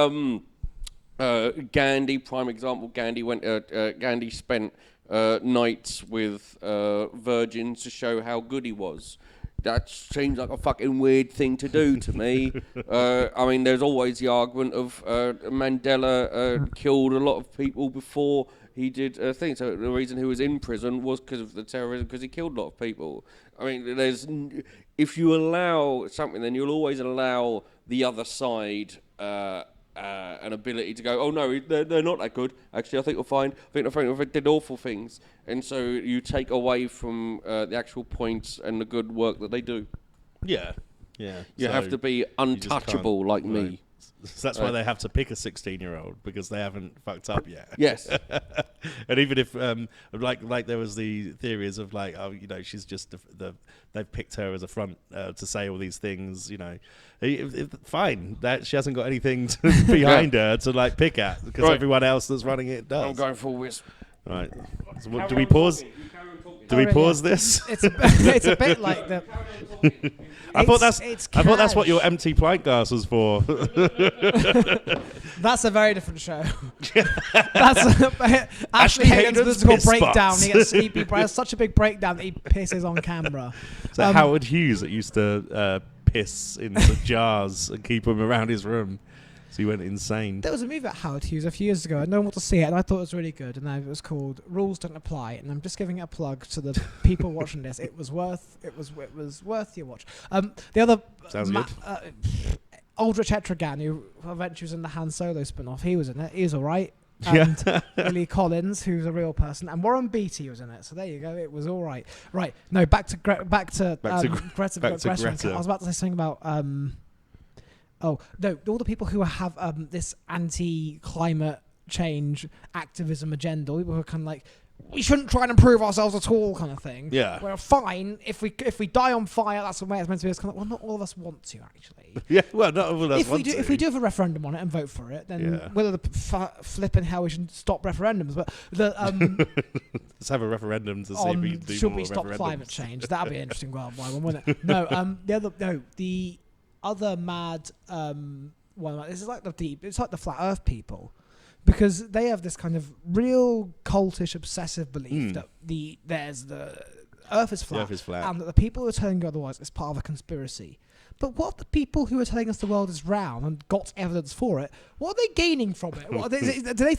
Gandhi, prime example. Gandhi spent nights with virgins to show how good he was. That seems like a fucking weird thing to do to me. I mean, there's always the argument of Mandela killed a lot of people before he did things. So the reason he was in prison was because of the terrorism, because he killed a lot of people. I mean, if you allow something, then you'll always allow the other side an ability to go, oh no, they're not that good. Actually, I think you're fine. I think they did awful things, and so you take away from the actual points and the good work that they do. Yeah. You have to be untouchable like me. So that's why they have to pick a 16-year-old, because they haven't fucked up yet. Yes. And even if like there was the theories of like, oh, she's just they've picked her as a front to say all these things, fine, that she hasn't got anything behind her to like pick at, because everyone else that's running it does. I'm going for a wisp. Right. So do we pause? Do we pause this? It's a bit like the. I thought that's what your empty pint glass was for. That's a very different show. That's Ashley Haden's political breakdown. He gets sleepy. He has such a big breakdown that he pisses on camera. So Howard Hughes that used to piss in the jars and keep them around his room. So he went insane. There was a movie about Howard Hughes a few years ago. No one wanted to see it, and I thought it was really good. And it was called Rules Don't Apply. And I'm just giving it a plug to the people watching this. It was worth your watch. The other sounds good. Aldrich Etrigan, who eventually was in the Han Solo spin-off, he was in it. He was all right. And Lily Collins, who's a real person, and Warren Beatty was in it. So there you go. It was all right. Right. No, back to Greta. I was about to say something about. Oh no! All the people who have this anti-climate change activism agenda, people who are kind of like, we shouldn't try and improve ourselves at all, kind of thing. Yeah. We're fine if we die on fire. That's the way it's meant to be. It's kind of like, well, not all of us want to actually. Yeah. Well, not all of us want to. If we do have a referendum on it and vote for it, then whether the flipping hell we should stop referendums, but let's have a referendum to see if we do should more we stop referendums. climate change? That'd be an interesting worldwide one, wouldn't it? No. The other mad one. This is like it's like the flat Earth people, because they have this kind of real cultish obsessive belief that the Earth is flat, and that the people who are telling you otherwise is part of a conspiracy. But what the people who are telling us the world is round and got evidence for it, what are they gaining from it? Do they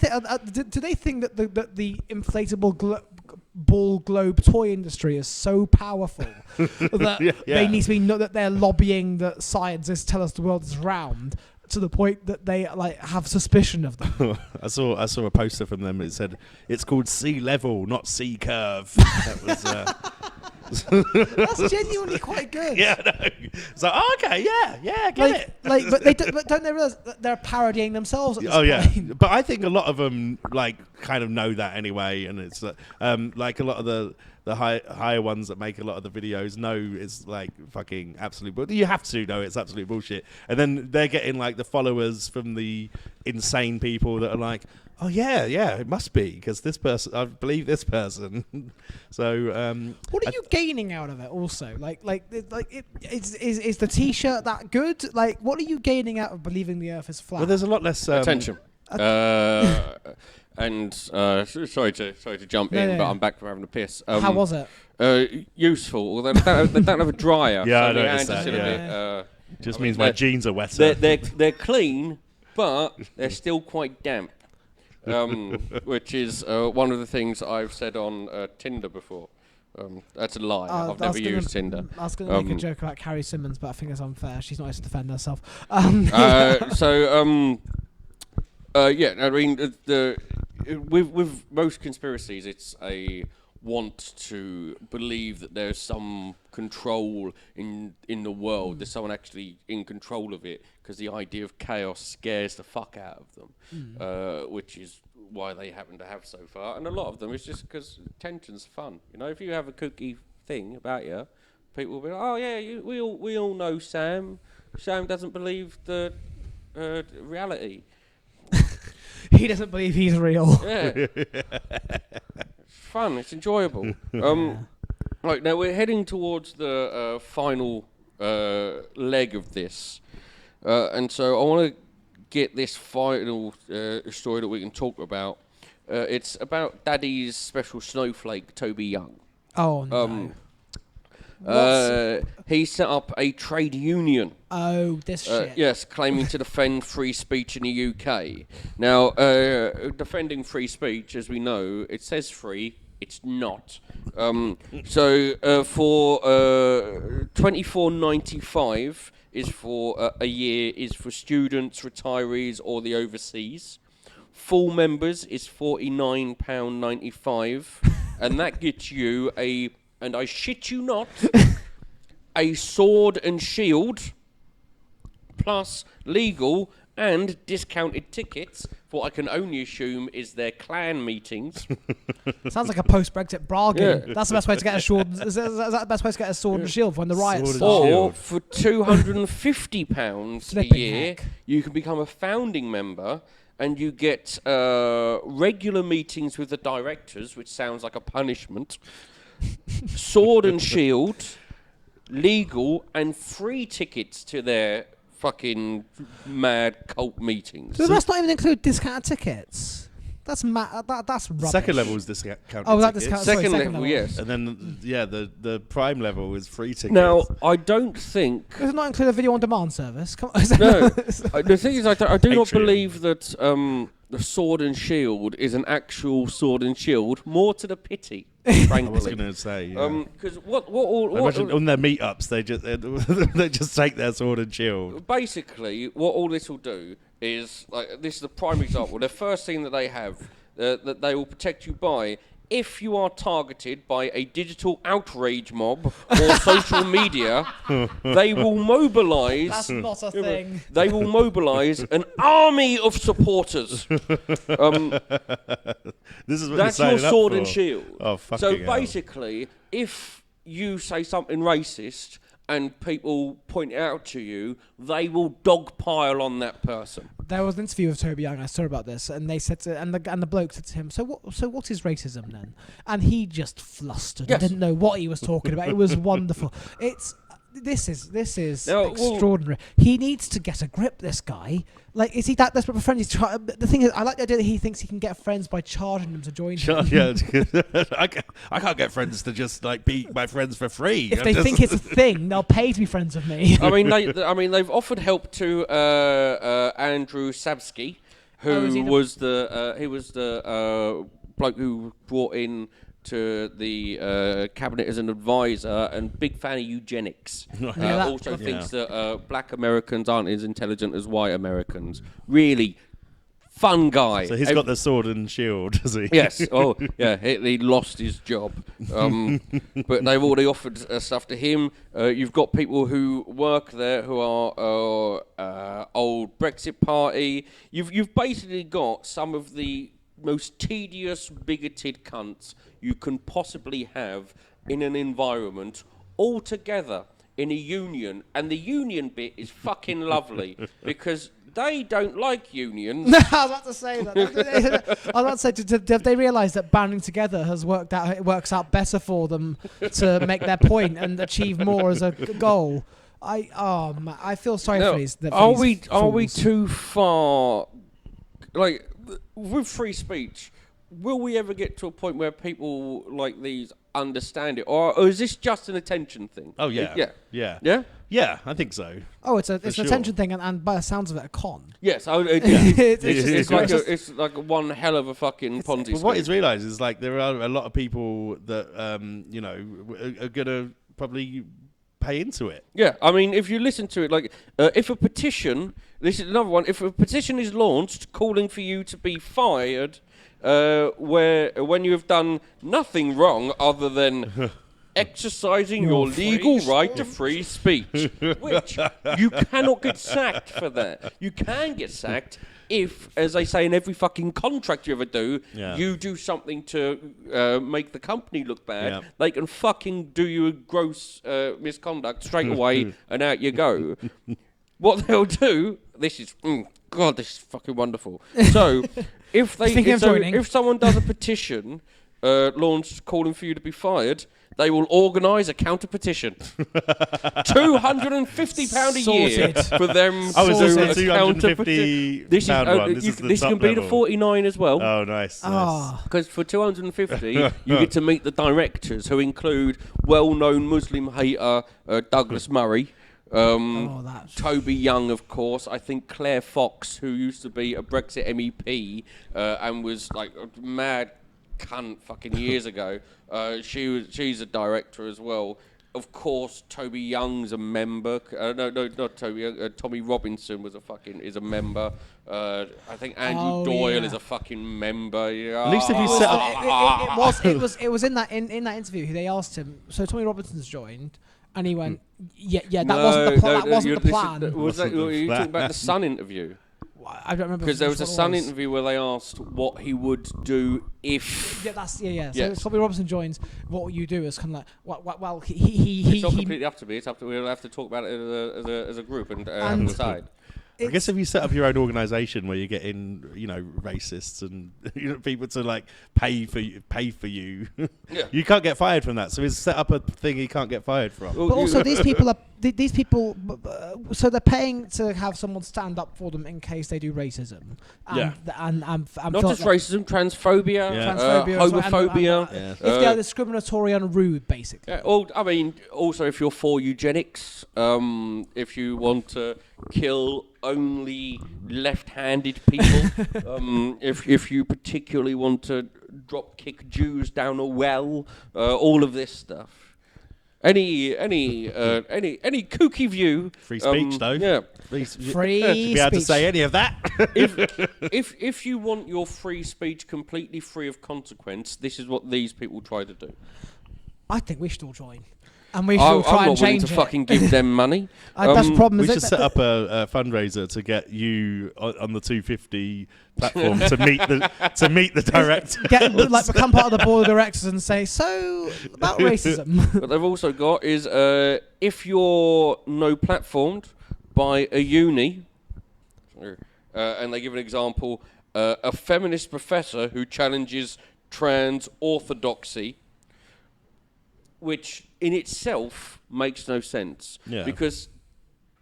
think that the inflatable ball globe toy industry is so powerful that they need to be that they're lobbying that scientists tell us the world is round to the point that they have suspicion of them? I saw a poster from them. It said it's called sea level, not sea curve. That was. That's genuinely quite good. Yeah, no. It's like, oh, okay, yeah, get it. But don't they realize that they're parodying themselves at this point? But I think a lot of them kind of know that anyway, and it's like a lot of the higher ones that make a lot of the videos know it's like fucking absolute bullshit. You have to know it's absolute bullshit, and then they're getting like the followers from the insane people that are like, oh yeah, it must be because this person, I believe this person. So what are you gaining out of it? Also, is the T-shirt that good? Like, what are you gaining out of believing the Earth is flat? Well, there's a lot less attention. And sorry to jump in, but I'm back from having a piss. How was it? Useful. Although they don't have a dryer. Yeah, so I noticed that. Just means my jeans are wetter. They're clean, but they're still quite damp. Which is one of the things I've said on Tinder before. That's a lie. I've never used Tinder. I was going to make a joke about Carrie Simmons, but I think it's unfair. She's not able to defend herself. I mean, with most conspiracies, it's a want to believe that there's some control in the world. There's someone actually in control of it, because the idea of chaos scares the fuck out of them, which is why they happen to have so far. And a lot of them is just because tension's fun. You know, if you have a kooky thing about you, people will be like, oh yeah, we all know Sam. Sam doesn't believe the reality. He doesn't believe he's real. Yeah. It's fun. It's enjoyable. Right, now we're heading towards the final leg of this. And so I want to get this final story that we can talk about. It's about Daddy's special snowflake, Toby Young. Oh, no. He set up a trade union. Oh, this shit. Yes, claiming to defend free speech in the UK. Now, defending free speech, as we know, it says free, it's not. So for $24.95 is for a year is for students, retirees, or the overseas. Full members is £49.95, and that gets you and I shit you not, a sword and shield, plus legal and discounted tickets for what I can only assume is their clan meetings. Sounds like a post-Brexit bargain. Yeah. That's the best way to get a sword. Is that the best way to get a sword and shield when the riots start? Or for £250 a year, you can become a founding member, and you get regular meetings with the directors, which sounds like a punishment. sword and shield, legal and free tickets to their fucking mad cult meetings. So that's not even include discounted tickets. That's that's rubbish. Second level is discounted. Oh, that discount. Second level, yes. And then the prime level is free tickets. Now, I don't think. Does it not include a video on demand service? Come on. No, the thing is, I do not believe that the sword and shield is an actual sword and shield. More to the pity, frankly. I was going to say. Because what imagine on their meetups they just take their sword and shield. Basically, what all this will do is, like, this is the prime example. The first thing that they have that they will protect you by, if you are targeted by a digital outrage mob or social media, they will mobilise. That's not a thing. They will mobilise an army of supporters. This is what that's your sword and for. shield. Oh, fucking so hell. basically, if you say something racist and people point it out to you, they will dogpile on that person. There was an interview with Toby Young. I saw about this, and they said to, and the bloke said to him, "So what is racism then?" And he just flustered. Yes. And didn't know what he was talking about. It was wonderful. This is Now, extraordinary. He needs to get a grip. This guy, like, is he that desperate for friends? The thing is, I like the idea that he thinks he can get friends by charging them to join him. Yeah, I can't get friends to just like be my friends for free. If they think it's a thing, they'll pay to be friends with me. I mean, they've offered help to Andrew Sabsky, who was the bloke who brought in to the cabinet as an advisor, and big fan of eugenics. Also thinks that black Americans aren't as intelligent as white Americans. Really fun guy. So he's got the sword and shield, does he? Yes. Oh, yeah. He lost his job, but they've already offered stuff to him. You've got people who work there who are old Brexit Party. You've basically got some of the most tedious, bigoted cunts you can possibly have in an environment all together in a union, and the union bit is fucking lovely because they don't like unions. No, I was about to say that. I was about to say, have they realised that banding together it works out better for them to make their point and achieve more as a goal? I feel sorry for these. Are we too far? Like, with free speech, will we ever get to a point where people like these understand it, or is this just an attention thing? Oh yeah, yeah. Yeah, I think so. Oh, it's an attention thing, and by the sounds of it, a con. Yes, it's like one hell of a fucking Ponzi scheme. But what is realised is, like, there are a lot of people that are gonna probably pay into it. Yeah, I mean, if you listen to it, like, if a petition, this is another one, if a petition is launched calling for you to be fired, when you have done nothing wrong other than exercising your legal right to free speech, which you cannot get sacked for that. You can get sacked if, as they say in every fucking contract you ever do, you do something to make the company look bad. They can fucking do you a gross misconduct straight away, and out you go. What they'll do, this is fucking wonderful. So, if someone does a petition launched calling for you to be fired, they will organise a counter petition. £250 a year for them to do a counter petition. This can be the 49 as well. Oh, nice. Because for 250, you get to meet the directors, who include well-known Muslim hater Douglas Murray. Toby Young, of course. I think Claire Fox, who used to be a Brexit MEP and was like a mad cunt fucking years ago. She's a director as well. Of course, Toby Young's a member. No, not Toby Young. Tommy Robinson is a member. I think Andrew Doyle is a fucking member. At least if you set up, it was in that interview. They asked him. So Tommy Robinson's joined. And he went, that wasn't the plan. That wasn't the plan. Were you talking about the Sun interview? I don't remember. Because there was a Sun interview where they asked what he would do if... Yeah. So Tommy Robinson joins, what will you do? Is kind of like, well, he... It's not completely up to me. It's up to... We'll have to talk about it as a group and decide. I guess if you set up your own organisation where you're getting, racists and people to like pay for you, you can't get fired from that. So he's set up a thing he can't get fired from. But also, these people, so they're paying to have someone stand up for them in case they do racism. And not just racism, transphobia, homophobia. If they're discriminatory and rude, basically. Yeah, also if you're for eugenics, if you want to kill only left-handed people, if you particularly want to drop kick Jews down a well, all of this stuff. Any kooky view. Free speech, though. Yeah. Free speech. Be able to say any of that. if you want your free speech completely free of consequence, this is what these people try to do. I think we should all join. And we should all try and change it. I'm not willing to fucking give them money. That's the problem. We should set up a fundraiser to get you on the 250 platform to meet the director. Become part of the board of directors and say, so about racism. What they've also got is if you're no platformed by a uni, and they give an example, a feminist professor who challenges trans orthodoxy, which in itself makes no sense because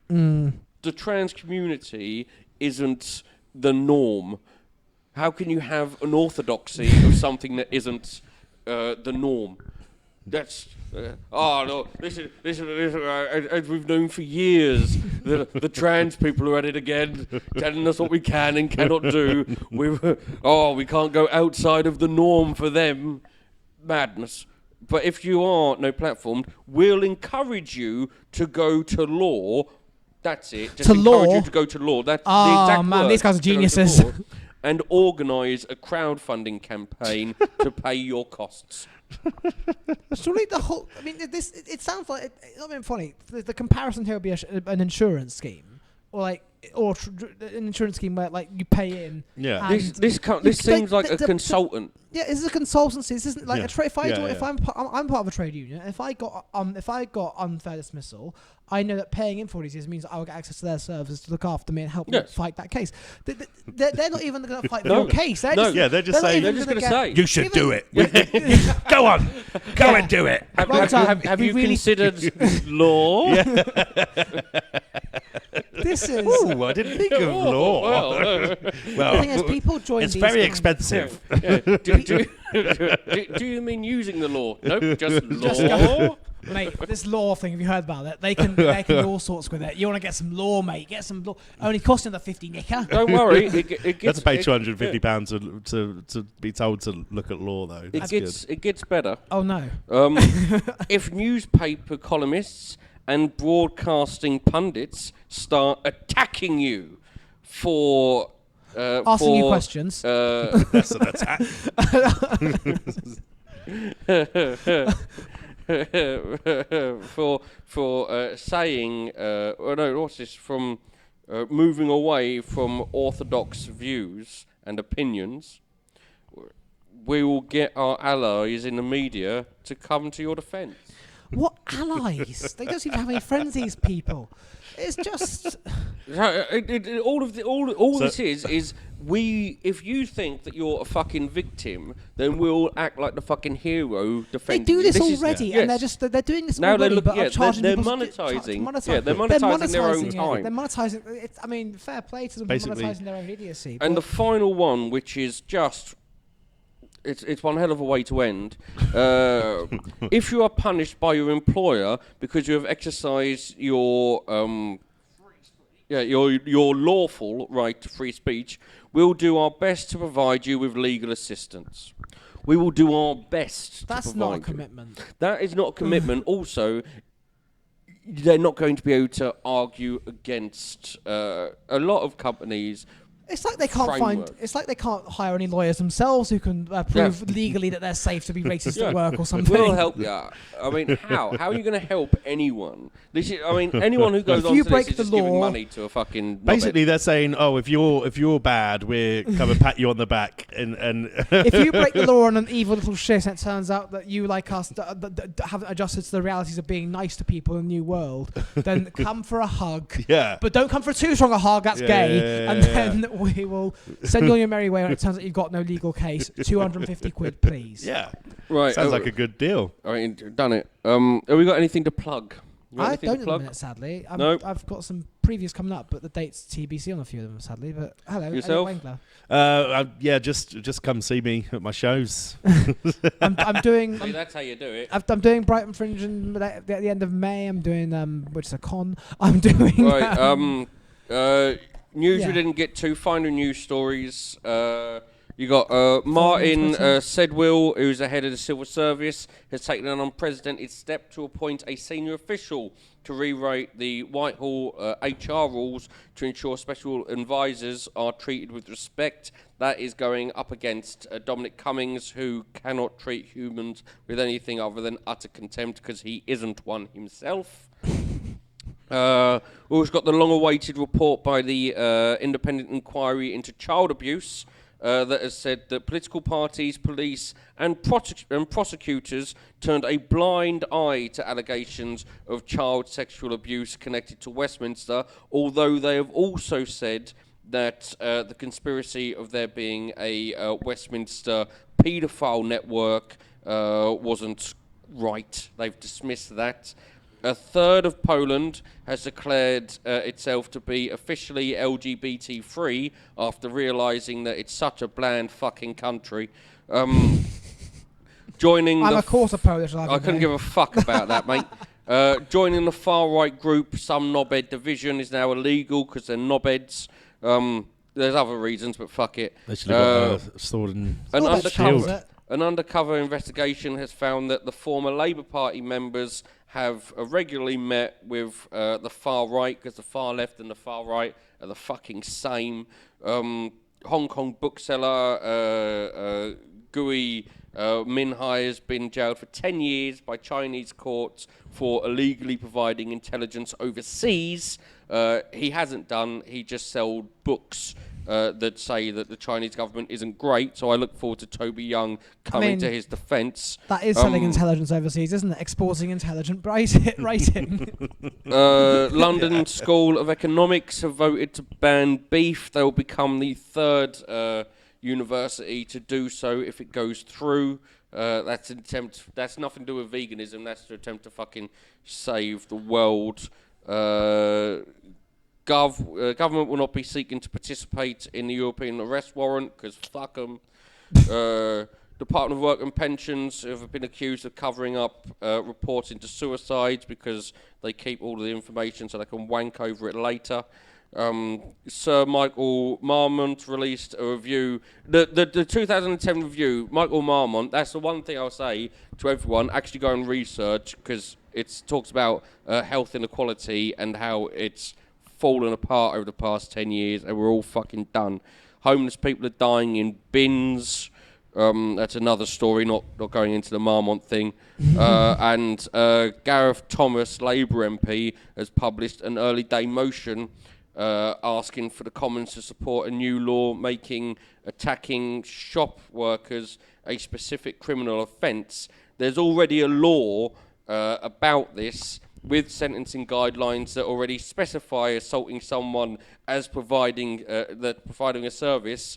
the trans community isn't the norm. How can you have an orthodoxy of something that isn't the norm? That's this is as we've known for years. The trans people are at it again, telling us what we can and cannot do. We can't go outside of the norm for them. Madness. But if you are no platformed, we'll encourage you to go to law. That's it. Just encourage you to go to law. That's the exact word. These guys are geniuses. And organise a crowdfunding campaign to pay your costs. Surely the whole... I mean, it sounds like... It's not being funny. The comparison here would be an insurance scheme. Or an insurance scheme where you pay in. Yeah. This seems like a consultant. Yeah, this is a consultancy. This isn't like a trade. If I'm part of a trade union, if I got unfair dismissal, I know that paying in for all these years means I will get access to their services to look after me and help me fight that case. They're not even going to fight your case. They're just going to say you should do it. Go on, go and do it. Have you considered law? This is. Ooh, I didn't think of law. Well, the thing is, people join. It's very expensive. Do you mean using the law? Nope, just law. Mate, this law thing, have you heard about it? They can do all sorts with it. You want to get some law, mate? Get some law. Only costing the 50 nicker. Don't worry. It gets, you have to pay £250 to be told to look at law, though. It gets better. Oh, no. If newspaper columnists and broadcasting pundits start attacking you for... asking you questions. That's an attack. for saying, what's this, from moving away from orthodox views and opinions, we will get our allies in the media to come to your defence. What allies? They don't seem to have any friends, these people. It's just... This is we. If you think that you're a fucking victim, then we'll act like the fucking hero defending. They do this already, and they're doing this now. Already, They're monetizing. They're monetizing their own time. They're monetizing. I mean, fair play to them for monetizing their own idiocy. And the final one, which is just. It's one hell of a way to end. If you are punished by your employer because you have exercised your lawful right to free speech, we'll do our best to provide you with legal assistance. We will do our best. That's not a commitment. That is not a commitment. Also, they're not going to be able to argue against a lot of companies. It's like they can't framework. It's like they can't hire any lawyers themselves who can prove legally that they're safe to be racist at work or something. We'll help you. I mean, how? How are you going to help anyone? Anyone who goes on to this is just giving money to a fucking. Basically, they're saying, "Oh, if you're bad, we're come and pat you on the back." And if you break the law on an evil little shit, and it turns out that you, like us, haven't adjusted to the realities of being nice to people in the new world, then come for a hug. Yeah. But don't come for too strong a hug. That's gay. And then we will send you on your merry way when it turns out you've got no legal case. 250 quid, please. Yeah. Right. Sounds like a good deal. I mean, done it. Have we got anything to plug? I don't at the minute, sadly. Nope. I've got some previews coming up, but the date's TBC on a few of them, sadly. But hello, yourself? Elliot Wengler. Just come see me at my shows. I'm doing. That's how you do it. I'm doing Brighton Fringe at the end of May. I'm doing which is a con. I'm doing. Right. News we didn't get to. Final news stories. You got Martin Sedwill, who's the head of the civil service, has taken an unprecedented step to appoint a senior official to rewrite the Whitehall HR rules to ensure special advisors are treated with respect. That is going up against Dominic Cummings, who cannot treat humans with anything other than utter contempt because he isn't one himself. We've got the long-awaited report by the independent inquiry into child abuse that has said that political parties, police and prosecutors turned a blind eye to allegations of child sexual abuse connected to Westminster, although they have also said that the conspiracy of there being a Westminster paedophile network wasn't right. They've dismissed that. A third of Poland has declared itself to be officially LGBT-free after realising that it's such a bland fucking country. Joining I'm a quarter Polish. I couldn't give a fuck about that, mate. Joining the far-right group, some knobhead division, is now illegal because they're knobheads. There's other reasons, but fuck it. They should have got a sword and shield. An undercover investigation has found that the former Labour Party members have regularly met with the far right, because the far left and the far right are the fucking same. Hong Kong bookseller Gui Minhai has been jailed for 10 years by Chinese courts for illegally providing intelligence overseas. He hasn't done, he just sold books that say that the Chinese government isn't great, so I look forward to Toby Young coming to his defence. That is selling intelligence overseas, isn't it? Exporting intelligent writing. London School of Economics have voted to ban beef. They will become the third university to do so if it goes through. That's an attempt. That's nothing to do with veganism. That's an attempt to fucking save the world. Government will not be seeking to participate in the European arrest warrant because fuck them. Department of Work and Pensions have been accused of covering up reports into suicides because they keep all of the information so they can wank over it later. Sir Michael Marmont released a review. The 2010 review, Michael Marmont, that's the one thing I'll say to everyone, actually go and research, because it talks about health inequality and how it's fallen apart over the past 10 years and we're all fucking done. Homeless people are dying in bins. That's another story, not going into the Marmont thing. And Gareth Thomas, Labour MP, has published an early day motion asking for the Commons to support a new law making attacking shop workers a specific criminal offence. There's already a law about this with sentencing guidelines that already specify assaulting someone as providing a service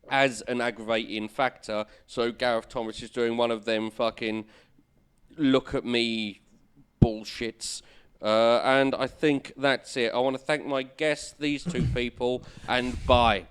as an aggravating factor. So Gareth Thomas is doing one of them fucking look at me bullshits. And I think that's it. I want to thank my guests, these two people, and bye.